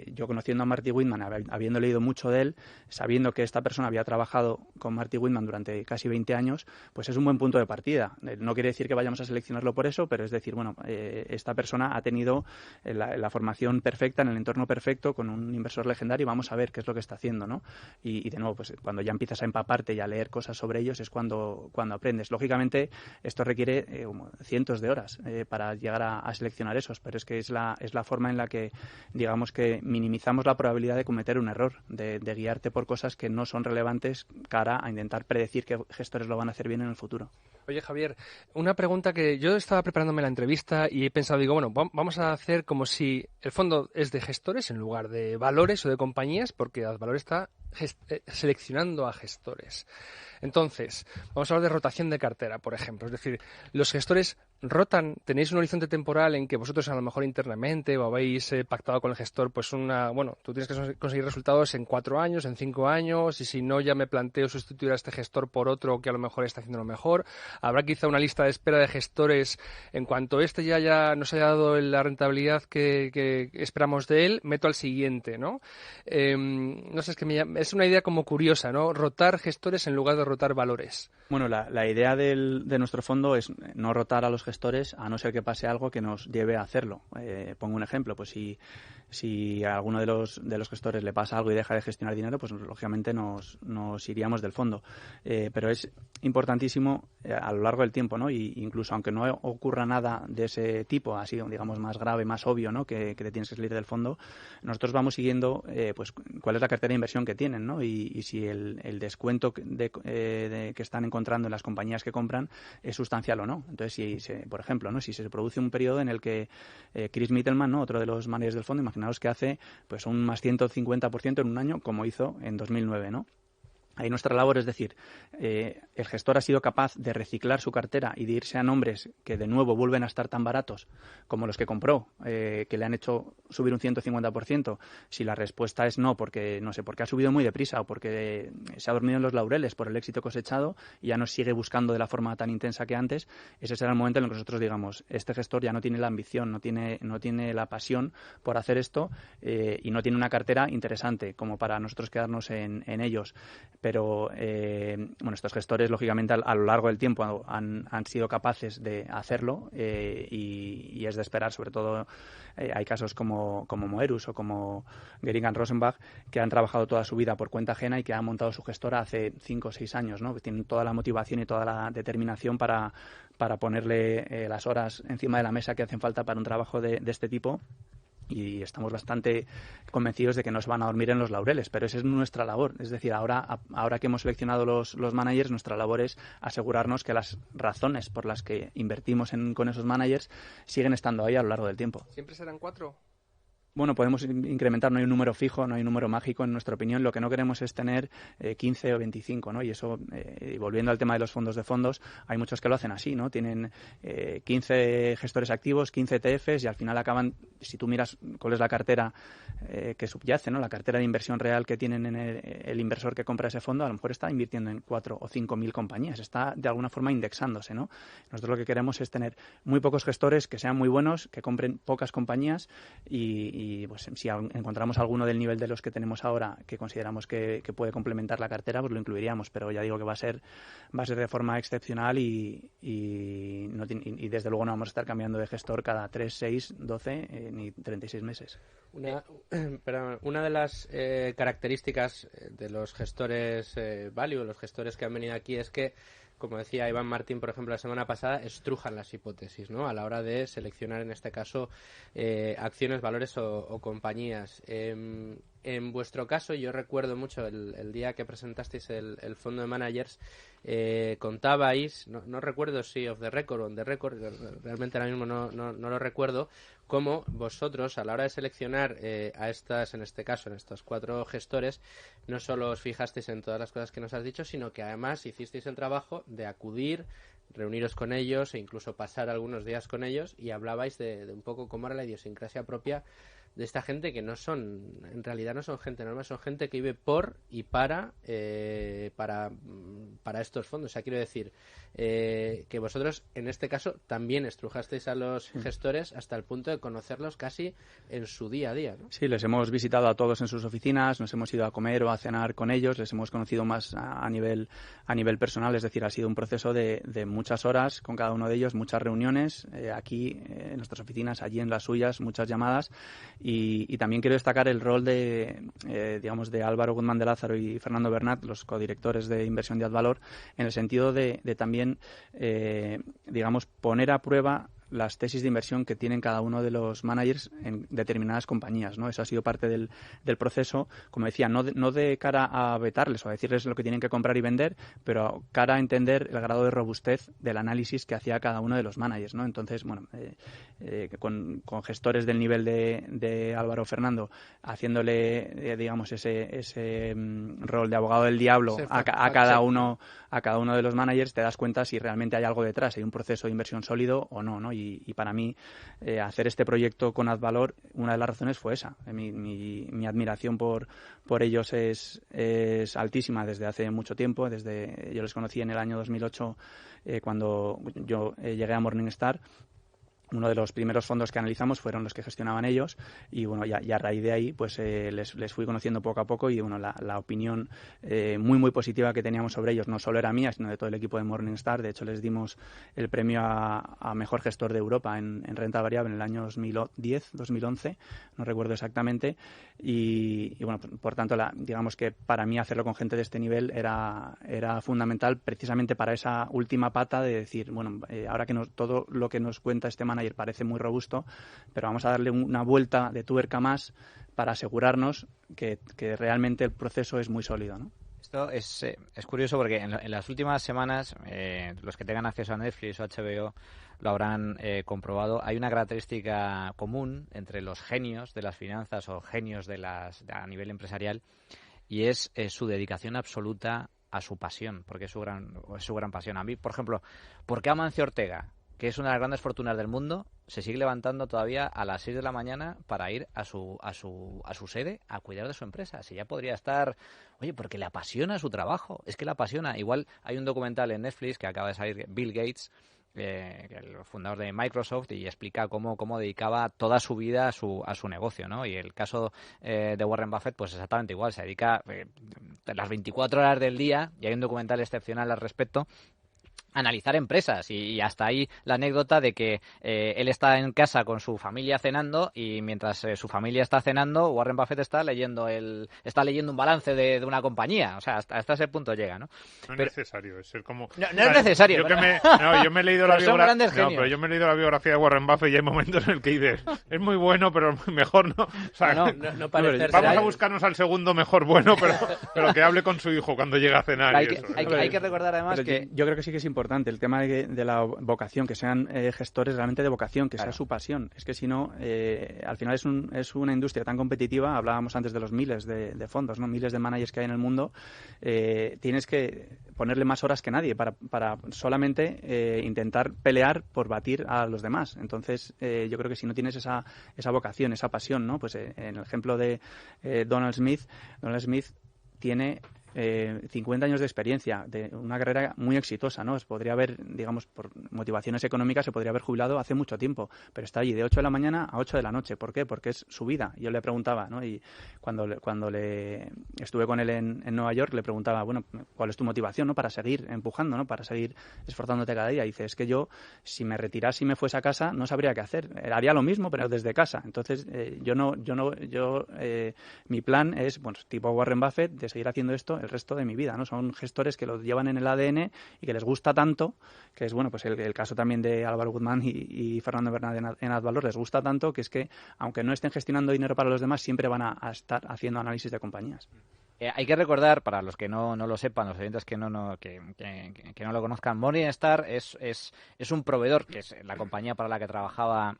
[SPEAKER 2] yo, conociendo a Marty Whitman, habiendo leído mucho de él, sabiendo que esta persona había trabajado con Marty Whitman durante casi 20 años, pues es un buen punto de partida. No quiere decir que vayamos a seleccionarlo por eso, pero es decir, esta persona ha tenido la formación perfecta, en el entorno perfecto, con un inversor legendario, y vamos a ver qué es lo que está haciendo, ¿no? Y de nuevo, pues cuando ya empiezas a empaparte y a leer cosas sobre ellos es cuando aprendes. Lógicamente, esto requiere cientos de horas para llegar a seleccionar esos, pero es que es la forma en la que, digamos, que minimizamos la probabilidad de cometer un error, de guiarte por cosas que no son relevantes cara a intentar predecir qué gestores lo van a hacer bien en el futuro.
[SPEAKER 5] Oye, Javier, una pregunta que yo estaba preparándome la entrevista y he pensado, vamos a hacer como si el fondo es de gestores en lugar de valores o de compañías, porque Advalor está seleccionando a gestores. Entonces, vamos a hablar de rotación de cartera, por ejemplo. Es decir, los gestores rotan, tenéis un horizonte temporal en que vosotros a lo mejor internamente o habéis pactado con el gestor, pues tú tienes que conseguir resultados en 4 años, en 5 años, y si no, ya me planteo sustituir a este gestor por otro que a lo mejor está haciendo lo mejor. Habrá quizá una lista de espera de gestores en cuanto este ya nos haya dado la rentabilidad que esperamos de él, meto al siguiente, ¿no? No sé, es una idea como curiosa, ¿no? Rotar gestores en lugar de rotar valores.
[SPEAKER 2] Bueno, la idea de nuestro fondo es no rotar a los gestores a no ser que pase algo que nos lleve a hacerlo. Pongo un ejemplo, pues si a alguno de los gestores le pasa algo y deja de gestionar dinero, pues lógicamente nos iríamos del fondo. Pero es importantísimo a lo largo del tiempo, ¿no? Y incluso aunque no ocurra nada de ese tipo, así, digamos, más grave, más obvio, ¿no?, que te tienes que salir del fondo, nosotros vamos siguiendo pues cuál es la cartera de inversión que tienen, ¿no? Y si el descuento que están encontrando en las compañías que compran es sustancial o no. Entonces, por ejemplo, ¿no?, si se produce un periodo en el que Chris Mittelman, ¿no?, otro de los managers del fondo, imaginaos que hace pues un más 150% en un año, como hizo en 2009, ¿no? Ahí nuestra labor es decir, el gestor ha sido capaz de reciclar su cartera y de irse a nombres que de nuevo vuelven a estar tan baratos como los que compró, que le han hecho subir un 150%. Si la respuesta es no, porque ha subido muy deprisa o porque se ha dormido en los laureles por el éxito cosechado y ya no sigue buscando de la forma tan intensa que antes, ese será el momento en el que nosotros digamos, este gestor ya no tiene la ambición, no tiene la pasión por hacer esto y no tiene una cartera interesante como para nosotros quedarnos en ellos. Pero estos gestores, lógicamente, a lo largo del tiempo han sido capaces de hacerlo y es de esperar. Sobre todo, hay casos como Moerus o como Geringan Rosenbach, que han trabajado toda su vida por cuenta ajena y que han montado su gestora hace 5 o 6 años, ¿no? Que tienen toda la motivación y toda la determinación para ponerle las horas encima de la mesa que hacen falta para un trabajo de este tipo. Y estamos bastante convencidos de que no se van a dormir en los laureles, pero esa es nuestra labor. Es decir, ahora que hemos seleccionado los managers, nuestra labor es asegurarnos que las razones por las que invertimos con esos managers siguen estando ahí a lo largo del tiempo.
[SPEAKER 5] ¿Siempre serán 4?
[SPEAKER 2] Bueno, podemos incrementar, no hay un número fijo, no hay un número mágico en nuestra opinión. Lo que no queremos es tener 15 o 25, ¿no? Y eso, y volviendo al tema de los fondos de fondos, hay muchos que lo hacen así, ¿no? Tienen 15 gestores activos, 15 ETFs y al final acaban, si tú miras cuál es la cartera que subyace, ¿no? La cartera de inversión real que tienen en el inversor que compra ese fondo, a lo mejor está invirtiendo en 4 o 5 mil compañías, está de alguna forma indexándose, ¿no? Nosotros lo que queremos es tener muy pocos gestores que sean muy buenos, que compren pocas compañías y pues si encontramos alguno del nivel de los que tenemos ahora que consideramos que puede complementar la cartera, pues lo incluiríamos, pero ya digo que va a ser de forma excepcional y desde luego no vamos a estar cambiando de gestor cada 3, 6, 12 ni 36 meses.
[SPEAKER 1] Una de las características de los gestores value, los gestores que han venido aquí, es que, como decía Iván Martín, por ejemplo, la semana pasada, estrujan las hipótesis, ¿no? A la hora de seleccionar, en este caso, acciones, valores o compañías. En vuestro caso, yo recuerdo mucho el día que presentasteis el fondo de managers, contabais, no recuerdo si off the record o on the record, realmente ahora mismo no lo recuerdo, cómo vosotros, a la hora de seleccionar en estos 4 gestores, no solo os fijasteis en todas las cosas que nos has dicho, sino que además hicisteis el trabajo de acudir, reuniros con ellos e incluso pasar algunos días con ellos y hablabais de un poco cómo era la idiosincrasia propia de esta gente que en realidad no son gente normal, son gente que vive por y para estos fondos. O sea, quiero decir que vosotros, en este caso, también estrujasteis a los gestores hasta el punto de conocerlos casi en su día a día, ¿no?
[SPEAKER 2] Sí, les hemos visitado a todos en sus oficinas, nos hemos ido a comer o a cenar con ellos, les hemos conocido más a nivel personal, es decir, ha sido un proceso de muchas horas con cada uno de ellos, muchas reuniones aquí en nuestras oficinas, allí en las suyas, muchas llamadas. Y también quiero destacar el rol de Álvaro Guzmán de Lázaro y Fernando Bernat, los codirectores de inversión de Advalor, en el sentido de también, poner a prueba las tesis de inversión que tienen cada uno de los managers en determinadas compañías, ¿no? Eso ha sido parte del proceso, como decía, no de cara a vetarles o a decirles lo que tienen que comprar y vender, pero cara a entender el grado de robustez del análisis que hacía cada uno de los managers, ¿no? Entonces, bueno, con gestores del nivel de Álvaro Fernando, haciéndole, ese rol de abogado del diablo a cada uno de los managers, te das cuenta si realmente hay algo detrás, hay un proceso de inversión sólido o no, ¿no? Y para mí, hacer este proyecto con Advalor, una de las razones fue esa. Mi admiración por ellos es altísima desde hace mucho tiempo. Yo les conocí en el año 2008, cuando yo llegué a Morningstar. Uno de los primeros fondos que analizamos fueron los que gestionaban ellos y bueno, ya a raíz de ahí pues les fui conociendo poco a poco y bueno, la opinión muy positiva que teníamos sobre ellos no solo era mía, sino de todo el equipo de Morningstar. De hecho, les dimos el premio a mejor gestor de Europa en renta variable en el año 2010-2011, no recuerdo exactamente, y bueno, por tanto, digamos que para mí hacerlo con gente de este nivel era fundamental precisamente para esa última pata de decir, bueno, ahora que todo lo que nos cuenta este manager parece muy robusto, pero vamos a darle una vuelta de tuerca más para asegurarnos que realmente el proceso es muy sólido, ¿no?
[SPEAKER 6] Esto es curioso porque en las últimas semanas, los que tengan acceso a Netflix o HBO lo habrán comprobado, hay una característica común entre los genios de las finanzas o genios a nivel empresarial, y es su dedicación absoluta a su pasión, porque es su gran pasión. A mí, por ejemplo, ¿por qué Amancio Ortega, que es una de las grandes fortunas del mundo, se sigue levantando todavía a las 6 de la mañana para ir a su sede a cuidar de su empresa? Si ya podría estar, porque le apasiona su trabajo, es que le apasiona. Igual hay un documental en Netflix que acaba de salir, Bill Gates, el fundador de Microsoft, y explica cómo dedicaba toda su vida a su negocio, ¿no? Y el caso de Warren Buffett, pues exactamente igual, se dedica las 24 horas del día, y hay un documental excepcional al respecto, analizar empresas, y hasta ahí la anécdota de que él está en casa con su familia cenando, y mientras su familia está cenando, Warren Buffett está leyendo un balance de una compañía. O sea, hasta ese punto llega, ¿no?
[SPEAKER 7] No es necesario, es ser como...
[SPEAKER 6] No es necesario.
[SPEAKER 7] Yo me he leído la biografía de Warren Buffett y hay momentos en el que dices, es muy bueno, pero mejor no. O sea,
[SPEAKER 1] no parece
[SPEAKER 7] vamos a buscarnos al segundo mejor bueno, pero que hable con su hijo cuando llega a cenar.
[SPEAKER 6] Hay que recordar además que...
[SPEAKER 2] Yo creo que sí que es importante importante, el tema de la vocación, que sean gestores realmente de vocación, que sea su pasión. Es que si no, al final es una industria tan competitiva, hablábamos antes de los miles de fondos, ¿no? Miles de managers que hay en el mundo, tienes que ponerle más horas que nadie para solamente intentar pelear por batir a los demás. Entonces, yo creo que si no tienes esa vocación, esa pasión, ¿no? Pues en el ejemplo de Donald Smith tiene 50 años de experiencia, de una carrera muy exitosa, ¿no? Podría haber, digamos, por motivaciones económicas, se podría haber jubilado hace mucho tiempo, pero está allí de 8 de la mañana a 8 de la noche. ¿Por qué? Porque es su vida. Yo le preguntaba, ¿no? Y cuando le estuve con él en Nueva York, le preguntaba, bueno, ¿cuál es tu motivación, ¿no? Para seguir empujando, ¿no? Para seguir esforzándote cada día. Y dice, es que yo, si me retirase y me fuese a casa, no sabría qué hacer. Haría lo mismo, pero desde casa. Entonces, mi plan es, bueno, tipo Warren Buffett, de seguir haciendo esto el resto de mi vida, ¿no? Son gestores que lo llevan en el ADN y que les gusta tanto, que es, bueno, pues el caso también de Álvaro Guzmán y Fernando Bernat en Advalor, les gusta tanto que es que, aunque no estén gestionando dinero para los demás, siempre van a estar haciendo análisis de compañías.
[SPEAKER 6] Hay que recordar, para los que no lo sepan, los oyentes que no lo conozcan, Morningstar es un proveedor, que es la compañía para la que trabajaba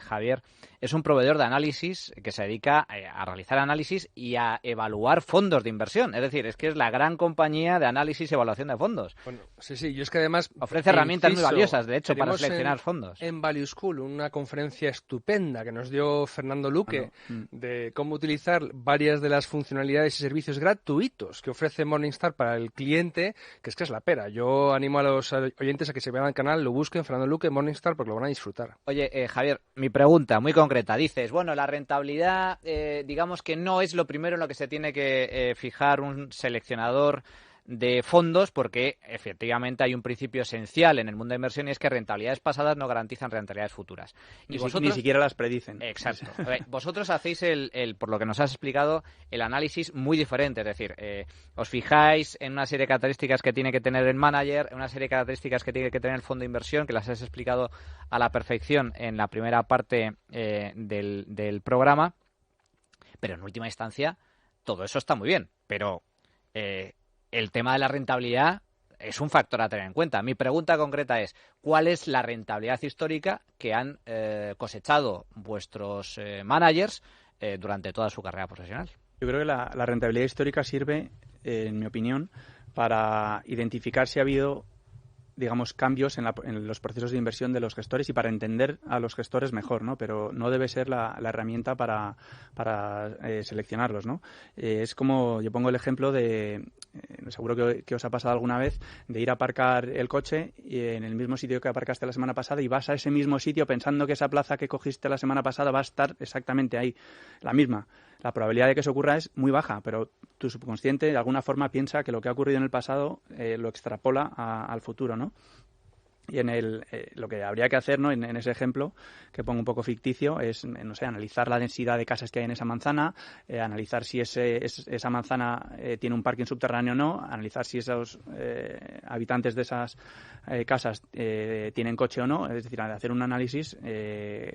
[SPEAKER 6] Javier, es un proveedor de análisis que se dedica a realizar análisis y a evaluar fondos de inversión. Es decir, es que es la gran compañía de análisis y evaluación de fondos.
[SPEAKER 5] Bueno, sí, yo es que además
[SPEAKER 6] ofrece herramientas muy valiosas, de hecho, para seleccionar fondos.
[SPEAKER 5] En Value School, una conferencia estupenda que nos dio Fernando Luque de cómo utilizar varias de las funcionalidades y servicios gratuitos que ofrece Morningstar para el cliente, que es la pera. Yo animo a los oyentes a que se vean al canal, lo busquen, Fernando Luque, Morningstar, porque lo van a disfrutar.
[SPEAKER 6] Oye, Javier, mi pregunta muy concreta. Dices, bueno, la rentabilidad, digamos que no es lo primero en lo que se tiene que fijar un seleccionador de fondos, porque efectivamente hay un principio esencial en el mundo de inversión y es que rentabilidades pasadas no garantizan rentabilidades futuras.
[SPEAKER 2] Y ni siquiera las predicen.
[SPEAKER 6] Exacto. Vosotros hacéis por lo que nos has explicado, el análisis muy diferente. Es decir, os fijáis en una serie de características que tiene que tener el manager, en una serie de características que tiene que tener el fondo de inversión, que las has explicado a la perfección en la primera parte del programa. Pero en última instancia, todo eso está muy bien. Pero el tema de la rentabilidad es un factor a tener en cuenta. Mi pregunta concreta es, ¿cuál es la rentabilidad histórica que han cosechado vuestros managers durante toda su carrera profesional?
[SPEAKER 2] Yo creo que la rentabilidad histórica sirve, en mi opinión, para identificar si ha habido, digamos, cambios en los procesos de inversión de los gestores y para entender a los gestores mejor, ¿no? Pero no debe ser la herramienta para seleccionarlos, ¿no? Es como, yo pongo el ejemplo de, seguro que os ha pasado alguna vez, de ir a aparcar el coche y en el mismo sitio que aparcaste la semana pasada y vas a ese mismo sitio pensando que esa plaza que cogiste la semana pasada va a estar exactamente ahí, la misma. La probabilidad de que eso ocurra es muy baja, pero tu subconsciente de alguna forma piensa que lo que ha ocurrido en el pasado lo extrapola al futuro, ¿no? Y lo que habría que hacer, ¿no? en ese ejemplo, que pongo un poco ficticio, es, no sé, analizar la densidad de casas que hay en esa manzana, analizar si esa manzana tiene un parking subterráneo o no, analizar si esos habitantes de esas casas tienen coche o no, es decir, hacer un análisis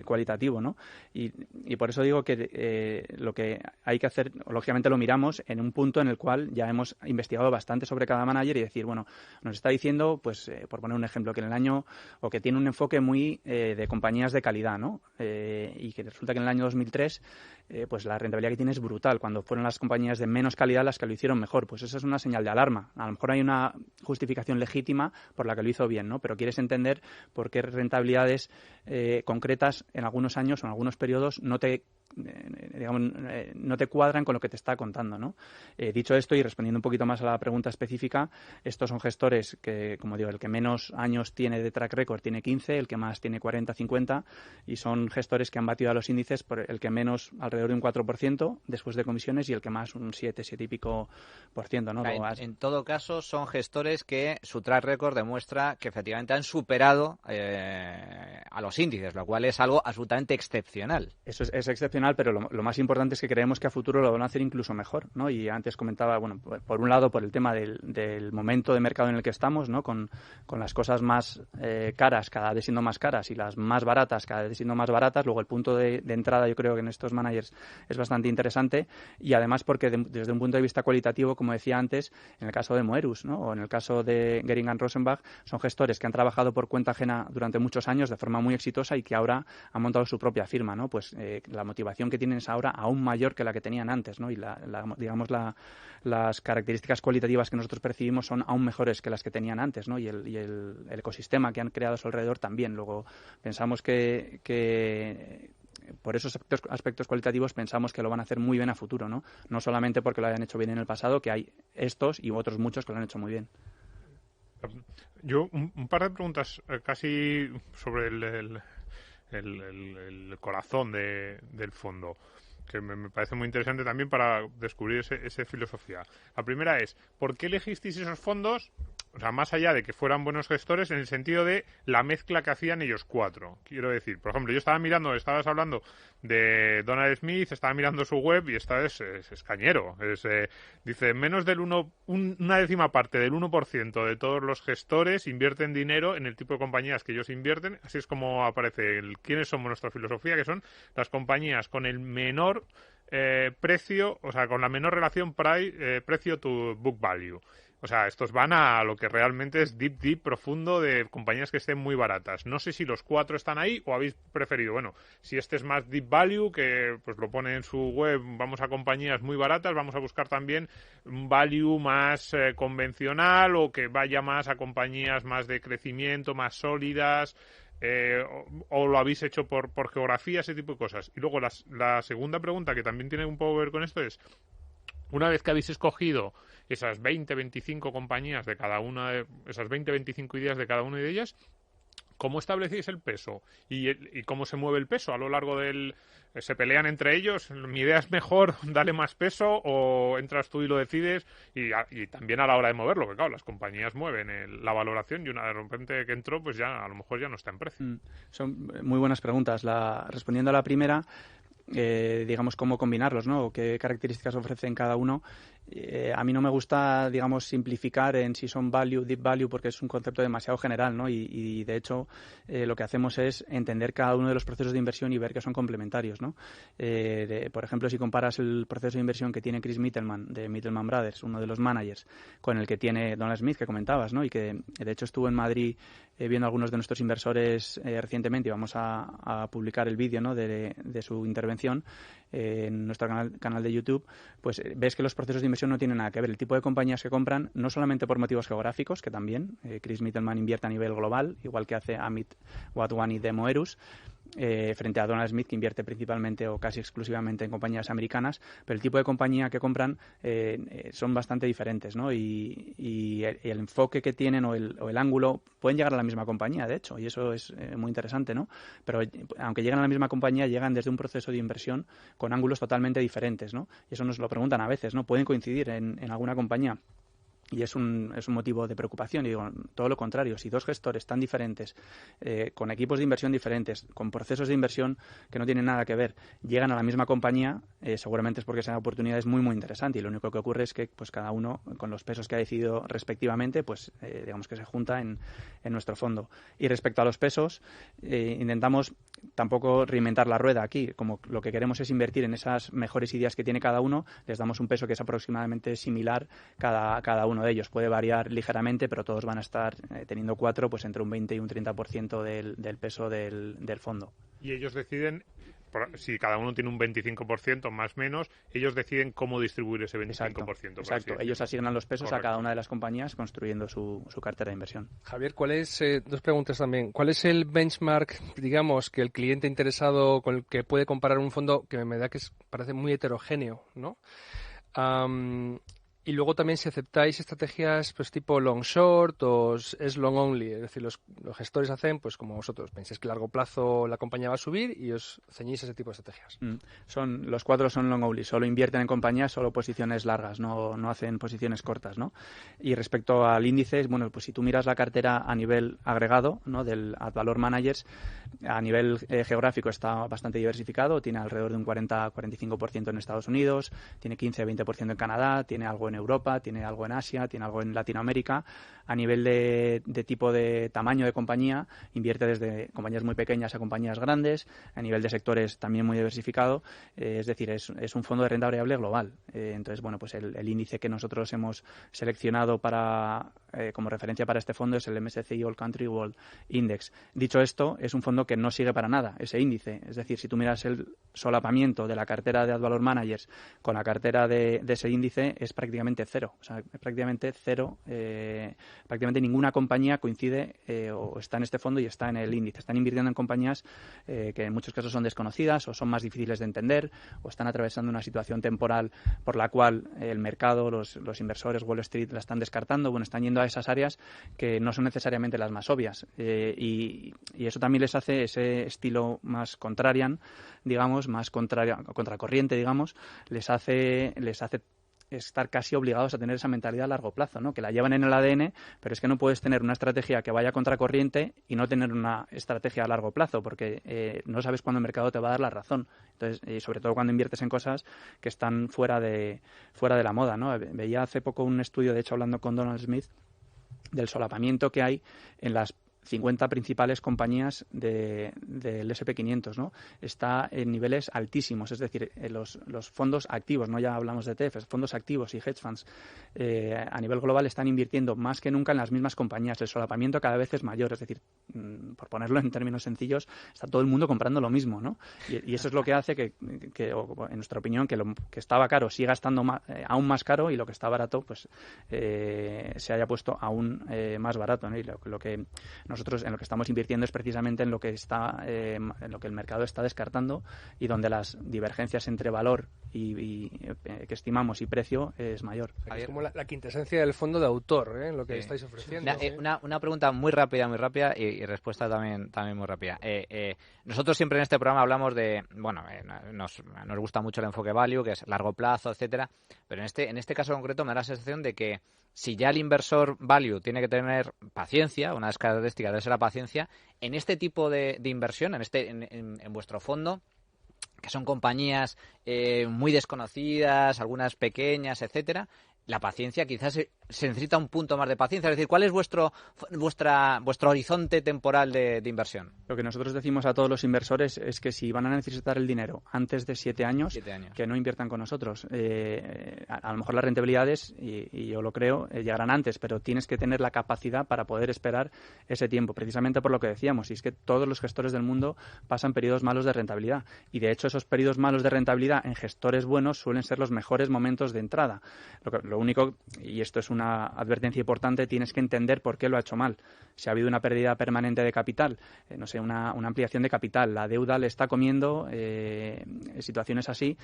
[SPEAKER 2] cualitativo, ¿no? Y por eso digo que lo que hay que hacer, lógicamente lo miramos en un punto en el cual ya hemos investigado bastante sobre cada manager y decir, bueno, nos está diciendo, pues, por poner un ejemplo, que en el año, o que tiene un enfoque muy de compañías de calidad, ¿no? Y que resulta que en el año 2003 pues la rentabilidad que tiene es brutal, cuando fueron las compañías de menos calidad las que lo hicieron mejor. Pues eso es una señal de alarma. A lo mejor hay una justificación legítima por la que lo hizo bien, ¿no? Pero quieres entender por qué rentabilidades concretas en algunos años o en algunos periodos no te cuadran con lo que te está contando, ¿no? Dicho esto y respondiendo un poquito más a la pregunta específica, estos son gestores que, como digo, el que menos años tiene de track record tiene 15, el que más tiene 40, 50 y son gestores que han batido a los índices por el que menos alrededor de un 4% después de comisiones y el que más un 7 y pico %, ¿no?
[SPEAKER 6] En todo caso, son gestores que su track record demuestra que efectivamente han superado a los índices, lo cual es algo absolutamente excepcional.
[SPEAKER 2] Eso es excepcional, pero lo más importante es que creemos que a futuro lo van a hacer incluso mejor, ¿no? Y antes comentaba, bueno, por un lado, por el tema del momento de mercado en el que estamos, ¿no? Con las cosas más más caras cada vez siendo más caras y las más baratas cada vez siendo más baratas. Luego el punto de entrada yo creo que en estos managers es bastante interesante, y además porque desde un punto de vista cualitativo, como decía antes, en el caso de Moerus, ¿no?, o en el caso de Geringan Rosenbach, son gestores que han trabajado por cuenta ajena durante muchos años de forma muy exitosa y que ahora han montado su propia firma, ¿no? Pues la motivación que tienen es ahora aún mayor que la que tenían antes, ¿no? Y las características cualitativas que nosotros percibimos son aún mejores que las que tenían antes, ¿no? Y el ecosistema que han creado a su alrededor también. Luego pensamos que por esos aspectos cualitativos pensamos que lo van a hacer muy bien a futuro, ¿no? No solamente porque lo hayan hecho bien en el pasado, que hay estos y otros muchos que lo han hecho muy bien.
[SPEAKER 7] Yo, un par de preguntas casi sobre el corazón del fondo, que me parece muy interesante también para descubrir esa filosofía. La primera es, ¿por qué elegisteis esos fondos? O sea, más allá de que fueran buenos gestores, en el sentido de la mezcla que hacían ellos cuatro. Quiero decir, por ejemplo, yo estabas hablando de Donald Smith, estaba mirando su web y esta es cañero. Dice, menos del una décima parte del 1% de todos los gestores invierten dinero en el tipo de compañías que ellos invierten. Así es como aparece quiénes somos nuestra filosofía, que son las compañías con el menor precio, o sea, con la menor relación precio to book value. O sea, estos van a lo que realmente es deep, profundo, de compañías que estén muy baratas. No sé si los cuatro están ahí o habéis preferido, bueno, si este es más deep value, que pues lo pone en su web, vamos a compañías muy baratas, vamos a buscar también un value más convencional, o que vaya más a compañías más de crecimiento, más sólidas, o lo habéis hecho por geografía, ese tipo de cosas. Y luego la segunda pregunta, que también tiene un poco que ver con esto, es, una vez que habéis escogido esas 20-25 compañías de cada una, esas 20-25 ideas de cada una de ellas, ¿cómo establecéis el peso? ¿Y cómo se mueve el peso a lo largo del...? ¿Se pelean entre ellos? ¿Mi idea es mejor, dale más peso? ¿O entras tú y lo decides? Y también a la hora de moverlo, porque claro, las compañías mueven la valoración, y una de repente que entró, pues ya a lo mejor ya no está en precio.
[SPEAKER 2] Son muy buenas preguntas. Respondiendo a la primera, digamos, cómo combinarlos, ¿no? O qué características ofrecen cada uno. A mí no me gusta, digamos, simplificar en si son value, deep value, porque es un concepto demasiado general, ¿no? Y de hecho, lo que hacemos es entender cada uno de los procesos de inversión y ver que son complementarios, ¿no? Por ejemplo, si comparas el proceso de inversión que tiene Chris Mittelman, de Mittelman Brothers, uno de los managers, con el que tiene Donald Smith, que comentabas, ¿no? Y que de hecho estuvo en Madrid viendo a algunos de nuestros inversores recientemente, y vamos a publicar el vídeo, ¿no?, de su intervención en nuestro canal de YouTube. Pues ves que los procesos de inversión no tienen nada que ver. El tipo de compañías que compran, no solamente por motivos geográficos, que también Chris Mittelman invierte a nivel global, igual que hace Amit Wadhwani de Moerus, frente a Donald Smith, que invierte principalmente o casi exclusivamente en compañías americanas, pero el tipo de compañía que compran son bastante diferentes, ¿no? Y el enfoque que tienen o el ángulo, pueden llegar a la misma compañía, de hecho, y eso es muy interesante, ¿no? Pero aunque llegan a la misma compañía, llegan desde un proceso de inversión con ángulos totalmente diferentes, ¿no? Y eso nos lo preguntan a veces, ¿no? ¿Pueden coincidir en alguna compañía? Y es un motivo de preocupación. Y digo, todo lo contrario, si dos gestores tan diferentes, con equipos de inversión diferentes, con procesos de inversión que no tienen nada que ver, llegan a la misma compañía, seguramente es porque esa oportunidad es muy, muy interesante. Y lo único que ocurre es que pues cada uno, con los pesos que ha decidido respectivamente, pues digamos que se junta en nuestro fondo. Y respecto a los pesos, intentamos tampoco reinventar la rueda aquí. Como lo que queremos es invertir en esas mejores ideas que tiene cada uno, les damos un peso que es aproximadamente similar cada uno de ellos. Puede variar ligeramente, pero todos van a estar teniendo cuatro, pues entre un 20 y un 30% del peso del fondo.
[SPEAKER 7] Y ellos deciden, si cada uno tiene un 25% más o menos, ellos deciden cómo distribuir ese 25%.
[SPEAKER 2] Exacto. Ellos asignan los pesos a cada una de las compañías, construyendo su cartera de inversión.
[SPEAKER 5] Javier, dos preguntas también. ¿Cuál es el benchmark, digamos, que el cliente interesado con el que puede comparar un fondo, que me da que parece muy heterogéneo, ¿no? Y luego también si aceptáis estrategias pues tipo long short o es long only, es decir, los gestores hacen pues como vosotros, pensáis que a largo plazo la compañía va a subir y os ceñís a ese tipo de estrategias.
[SPEAKER 2] Los cuatro son long only, solo invierten en compañías, solo posiciones largas, no hacen posiciones cortas, ¿no? Y respecto al índice, bueno, pues si tú miras la cartera a nivel agregado, ¿no?, del Advalor Managers, a nivel geográfico está bastante diversificado, tiene alrededor de un 40-45% en Estados Unidos, tiene 15-20% en Canadá, tiene algo en Europa, tiene algo en Asia, tiene algo en Latinoamérica. A nivel de tipo de tamaño de compañía, invierte desde compañías muy pequeñas a compañías grandes. A nivel de sectores también muy diversificado. Es decir, es un fondo de renta variable global. Entonces, bueno, pues el índice que nosotros hemos seleccionado como referencia para este fondo es el MSCI All Country World Index. Dicho esto, es un fondo que no sigue para nada ese índice. Es decir, si tú miras el solapamiento de la cartera de Advalor Managers con la cartera de ese índice, es prácticamente cero. O sea, es prácticamente cero. Prácticamente ninguna compañía coincide o está en este fondo y está en el índice. Están invirtiendo en compañías que en muchos casos son desconocidas o son más difíciles de entender o están atravesando una situación temporal por la cual el mercado, los inversores, Wall Street la están descartando. Bueno, están yendo a esas áreas que no son necesariamente las más obvias. Y eso también les hace ese estilo más contrarian, digamos, más contracorriente, digamos, les hace estar casi obligados a tener esa mentalidad a largo plazo, ¿no? Que la llevan en el ADN, pero es que no puedes tener una estrategia que vaya contracorriente y no tener una estrategia a largo plazo, porque no sabes cuándo el mercado te va a dar la razón. Entonces, sobre todo cuando inviertes en cosas que están fuera de la moda, ¿no? Veía hace poco un estudio, de hecho, hablando con Donald Smith, del solapamiento que hay en las 50 principales compañías del S&P 500, ¿no? Está en niveles altísimos, es decir, los fondos activos, no ya hablamos de ETFs, fondos activos y hedge funds a nivel global están invirtiendo más que nunca en las mismas compañías. El solapamiento cada vez es mayor, es decir, por ponerlo en términos sencillos, está todo el mundo comprando lo mismo, ¿no? Y eso es lo que hace que en nuestra opinión, que lo que estaba caro siga estando aún más caro y lo que está barato, pues se haya puesto aún más barato, ¿no? Y lo que nosotros en lo que estamos invirtiendo es precisamente en lo que en lo que el mercado está descartando y donde las divergencias entre valor y que estimamos y precio es mayor.
[SPEAKER 5] Es como la quintesencia del fondo de autor, lo que estáis ofreciendo.
[SPEAKER 6] Una pregunta muy rápida y respuesta también muy rápida. Nosotros siempre en este programa hablamos de, nos gusta mucho el enfoque value, que es largo plazo, etcétera, pero en este caso concreto me da la sensación de que si ya el inversor value tiene que tener paciencia, una de las características debe ser la paciencia, en este tipo de inversión, en vuestro fondo, que son compañías muy desconocidas, algunas pequeñas, etcétera, la paciencia quizás se necesita un punto más de paciencia. Es decir, ¿cuál es vuestro horizonte temporal de inversión?
[SPEAKER 2] Lo que nosotros decimos a todos los inversores es que si van a necesitar el dinero antes de 7 años, que no inviertan con nosotros. A lo mejor las rentabilidades, y yo lo creo, llegarán antes, pero tienes que tener la capacidad para poder esperar ese tiempo, precisamente por lo que decíamos, y es que todos los gestores del mundo pasan periodos malos de rentabilidad, y de hecho esos periodos malos de rentabilidad en gestores buenos suelen ser los mejores momentos de entrada. Lo único, y esto es una advertencia importante, tienes que entender por qué lo ha hecho mal. Si ha habido una pérdida permanente de capital, una ampliación de capital, la deuda le está comiendo, situaciones así,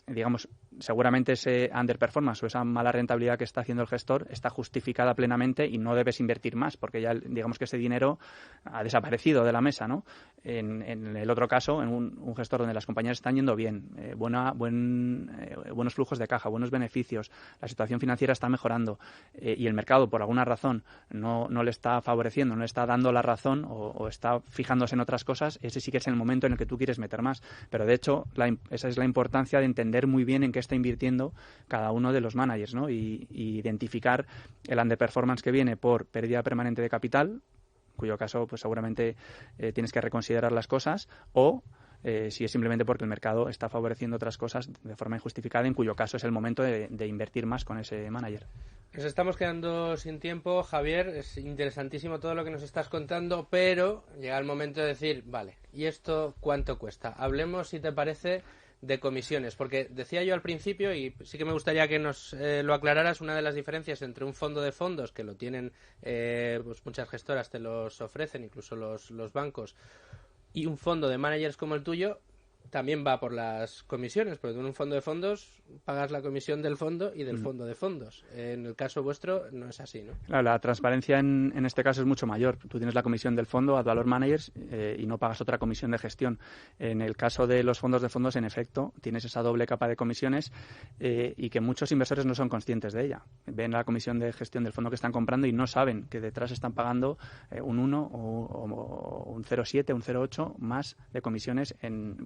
[SPEAKER 2] digamos, seguramente ese underperformance o esa mala rentabilidad que está haciendo el gestor está justificada plenamente y no debes invertir más porque ya digamos que ese dinero ha desaparecido de la mesa, ¿no? En el otro caso, en un gestor donde las compañías están yendo bien, buenos flujos de caja, buenos beneficios, la situación financiera está mejorando y el mercado por alguna razón no le está favoreciendo, no le está dando la razón o está fijándose en otras cosas, ese sí que es el momento en el que tú quieres meter más. Pero de hecho esa es la importancia de entender muy bien en qué está invirtiendo cada uno de los managers, ¿no? Y identificar el underperformance que viene por pérdida permanente de capital, en cuyo caso pues seguramente tienes que reconsiderar las cosas, o si es simplemente porque el mercado está favoreciendo otras cosas de forma injustificada, en cuyo caso es el momento de invertir más con ese manager.
[SPEAKER 1] Nos estamos quedando sin tiempo, Javier. Es interesantísimo todo lo que nos estás contando, pero llega el momento de decir, vale, ¿y esto cuánto cuesta? Hablemos, si te parece, de comisiones, porque decía yo al principio, y sí que me gustaría que nos lo aclararas, una de las diferencias entre un fondo de fondos, que lo tienen pues muchas gestoras te los ofrecen, incluso los bancos, y un fondo de managers como el tuyo, también va por las comisiones, porque en un fondo de fondos pagas la comisión del fondo y del fondo de fondos. En el caso vuestro no es así, ¿no?
[SPEAKER 2] Claro, la transparencia en este caso es mucho mayor. Tú tienes la comisión del fondo, Advalor Managers, y no pagas otra comisión de gestión. En el caso de los fondos de fondos, en efecto, tienes esa doble capa de comisiones y que muchos inversores no son conscientes de ella. Ven la comisión de gestión del fondo que están comprando y no saben que detrás están pagando un 1 o un 0,7, un 0,8 más de comisiones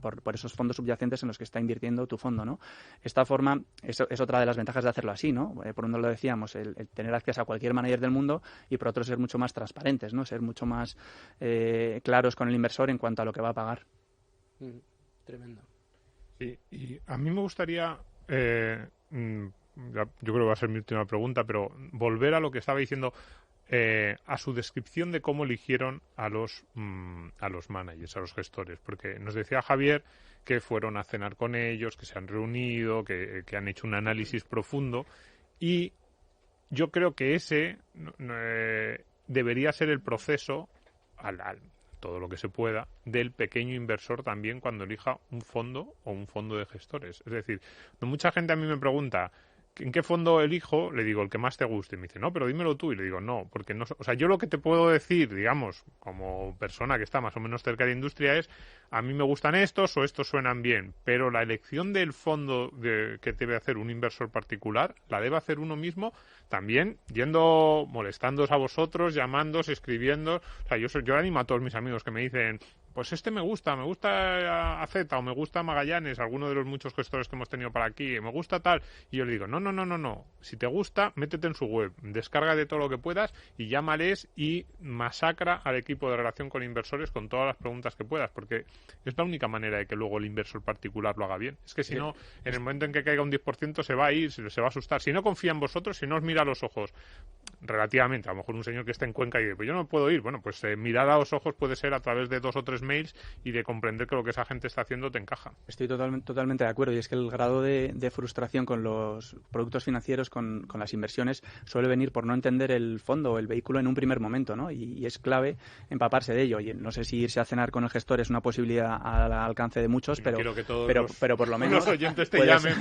[SPEAKER 2] por por esos fondos subyacentes en los que está invirtiendo tu fondo, ¿no? Esta forma es otra de las ventajas de hacerlo así, ¿no? Por un lado lo decíamos, el tener acceso a cualquier manager del mundo, y por otro ser mucho más transparentes, ¿no? Ser mucho más claros con el inversor en cuanto a lo que va a pagar.
[SPEAKER 1] Tremendo.
[SPEAKER 7] Sí, y a mí me gustaría, yo creo que va a ser mi última pregunta, pero volver a lo que estaba diciendo, a su descripción de cómo eligieron a los managers, a los gestores, porque nos decía Javier que fueron a cenar con ellos, que se han reunido, que han hecho un análisis profundo, y yo creo que ese debería ser el proceso, al todo lo que se pueda, del pequeño inversor también cuando elija un fondo o un fondo de gestores. Es decir, mucha gente a mí me pregunta, ¿en qué fondo elijo? Le digo, el que más te guste. Y me dice, no, pero dímelo tú. Y le digo, no, porque no... O sea, yo lo que te puedo decir, digamos, como persona que está más o menos cerca de industria es, a mí me gustan estos o estos suenan bien, pero la elección del fondo que debe hacer un inversor particular, la debe hacer uno mismo, también molestándoos a vosotros, llamándoos, escribiendo. O sea, yo animo a todos mis amigos que me dicen, pues este me gusta AZ o me gusta Magallanes, alguno de los muchos gestores que hemos tenido para aquí, me gusta tal, y yo le digo, no, si te gusta, métete en su web, descarga de todo lo que puedas y llámales y masacra al equipo de relación con inversores con todas las preguntas que puedas, porque es la única manera de que luego el inversor particular lo haga bien. Es que si no, en el momento en que caiga un 10% se va a ir, se va a asustar. Si no confía en vosotros, si no os mira a los ojos, relativamente, a lo mejor un señor que está en Cuenca y dice, pues yo no me puedo ir, bueno, pues mirar a los ojos puede ser a través de 2 o 3 mails y de comprender que lo que esa gente está haciendo te encaja.
[SPEAKER 2] Estoy totalmente de acuerdo, y es que el grado de frustración con los productos financieros, con las inversiones, suele venir por no entender el fondo o el vehículo en un primer momento, ¿no? Y es clave empaparse de ello. Y no sé si irse a cenar con el gestor es una posibilidad al alcance de muchos, pero por lo menos
[SPEAKER 7] los oyentes te llamen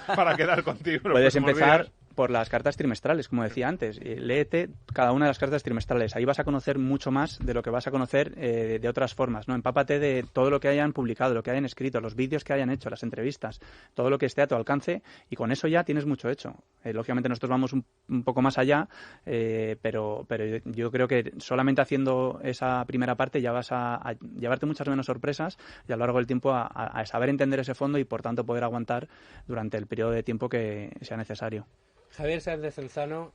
[SPEAKER 7] para quedar contigo.
[SPEAKER 2] Puedes empezar por las cartas trimestrales, como decía antes. Léete cada una de las cartas trimestrales. Ahí vas a conocer mucho más de lo que vas a conocer de otras formas, ¿no? Empápate de todo lo que hayan publicado, lo que hayan escrito, los vídeos que hayan hecho, las entrevistas, todo lo que esté a tu alcance, y con eso ya tienes mucho hecho. Lógicamente nosotros vamos un poco más allá, pero yo creo que solamente haciendo esa primera parte ya vas a llevarte muchas menos sorpresas y a lo largo del tiempo a saber entender ese fondo y por tanto poder aguantar durante el periodo de tiempo que sea necesario.
[SPEAKER 1] Javier Sáenz de Cenzano,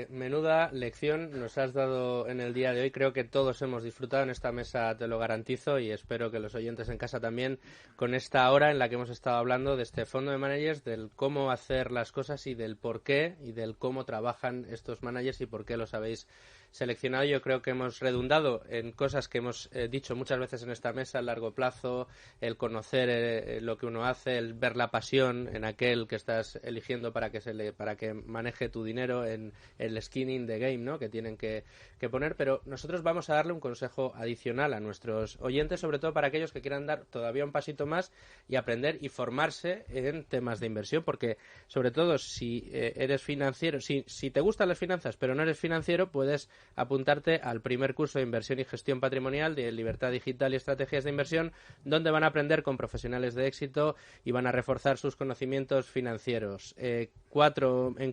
[SPEAKER 1] menuda lección nos has dado en el día de hoy. Creo que todos hemos disfrutado en esta mesa, te lo garantizo, y espero que los oyentes en casa también, con esta hora en la que hemos estado hablando de este fondo de managers, del cómo hacer las cosas y del por qué y del cómo trabajan estos managers y por qué los habéis seleccionado. Yo creo que hemos redundado en cosas que hemos dicho muchas veces en esta mesa: el largo plazo, el conocer lo que uno hace, el ver la pasión en aquel que estás eligiendo para que maneje tu dinero, en el skin in the game, ¿no?, que tienen que poner. Pero nosotros vamos a darle un consejo adicional a nuestros oyentes, sobre todo para aquellos que quieran dar todavía un pasito más y aprender y formarse en temas de inversión, porque sobre todo si eres financiero, si te gustan las finanzas pero no eres financiero, puedes apuntarte al primer curso de inversión y gestión patrimonial de Libertad Digital y Estrategias de Inversión, donde van a aprender con profesionales de éxito y van a reforzar sus conocimientos financieros. En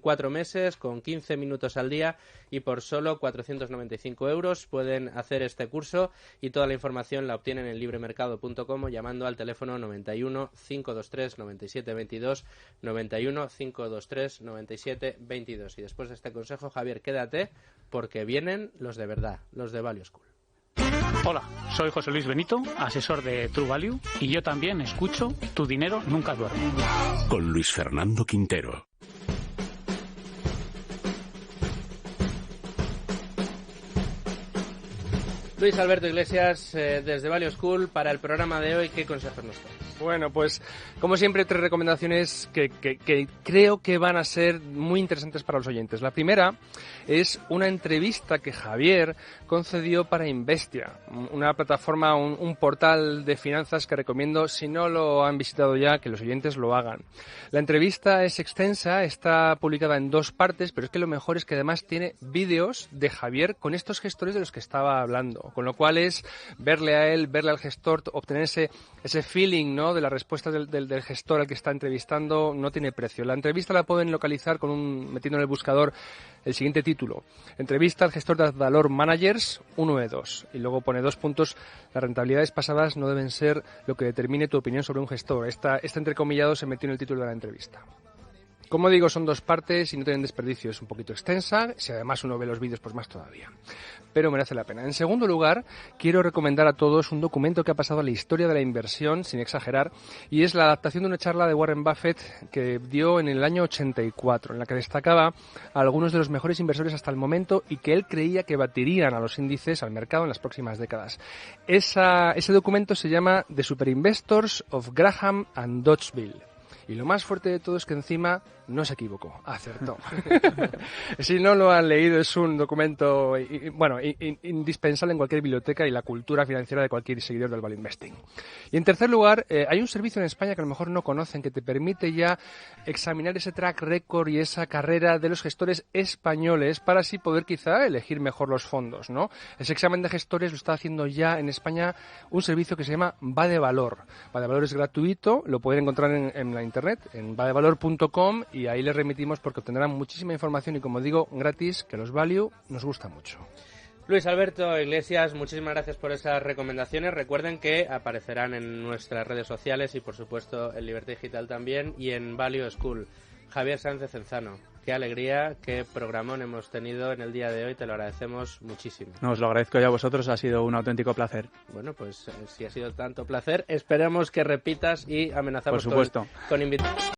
[SPEAKER 1] 4 meses, con 15 minutos al día y por solo 495 euros pueden hacer este curso, y toda la información la obtienen en libremercado.com llamando al teléfono 91 523 97 22, 91 523 97 22. Y después de este consejo, Javier, quédate, porque vienen los de verdad, los de Value School.
[SPEAKER 3] Hola, soy José Luis Benito, asesor de True Value, y yo también escucho Tu dinero nunca duerme.
[SPEAKER 4] Con Luis Fernando Quintero.
[SPEAKER 1] Luis Alberto Iglesias, desde Value School, para el programa de hoy, ¿qué consejos nos traes?
[SPEAKER 5] Bueno, pues como siempre, 3 recomendaciones que creo que van a ser muy interesantes para los oyentes. La primera es una entrevista que Javier concedió para Investia, una plataforma, un portal de finanzas que recomiendo, si no lo han visitado ya, que los oyentes lo hagan. La entrevista es extensa, está publicada en 2 partes, pero es que lo mejor es que además tiene vídeos de Javier con estos gestores de los que estaba hablando. mismo. Con lo cual es verle a él, verle al gestor, obtener ese feeling, ¿no?, de la respuesta del gestor al que está entrevistando, no tiene precio. La entrevista la pueden localizar metiendo en el buscador el siguiente título: entrevista al gestor de valor managers 1 de 2, y luego pone 2 puntos: las rentabilidades pasadas no deben ser lo que determine tu opinión sobre un gestor. Este entrecomillado se metió en el título de la entrevista. Como digo, son 2 partes y no tienen desperdicio, es un poquito extensa, si además uno ve los vídeos pues más todavía, pero merece la pena. En segundo lugar, quiero recomendar a todos un documento que ha pasado a la historia de la inversión, sin exagerar, y es la adaptación de una charla de Warren Buffett que dio en el año 84, en la que destacaba a algunos de los mejores inversores hasta el momento y que él creía que batirían a los índices, al mercado, en las próximas décadas. Ese documento se llama The Super Investors of Graham and Dodgeville. Y lo más fuerte de todo es que encima no se equivocó, acertó. Si no lo han leído, es un documento indispensable en cualquier biblioteca y la cultura financiera de cualquier seguidor del Value Investing. Y en tercer lugar, hay un servicio en España que a lo mejor no conocen, que te permite ya examinar ese track record y esa carrera de los gestores españoles para así poder quizá elegir mejor los fondos, ¿no? Ese examen de gestores lo está haciendo ya en España un servicio que se llama Vadevalor. Vadevalor es gratuito, lo pueden encontrar en la internet, en vadevalor.com, y ahí les remitimos porque obtendrán muchísima información y, como digo, gratis, que los value nos gusta mucho.
[SPEAKER 1] Luis Alberto Iglesias, muchísimas gracias por esas recomendaciones. Recuerden que aparecerán en nuestras redes sociales y, por supuesto, en Libertad Digital también y en Value School. Javier Sánchez Enzano, qué alegría, qué programón hemos tenido en el día de hoy, te lo agradecemos muchísimo.
[SPEAKER 2] No, os lo agradezco yo a vosotros, ha sido un auténtico placer.
[SPEAKER 1] Bueno, pues si ha sido tanto placer, esperemos que repitas y amenazamos
[SPEAKER 2] por supuesto.
[SPEAKER 1] con invitados.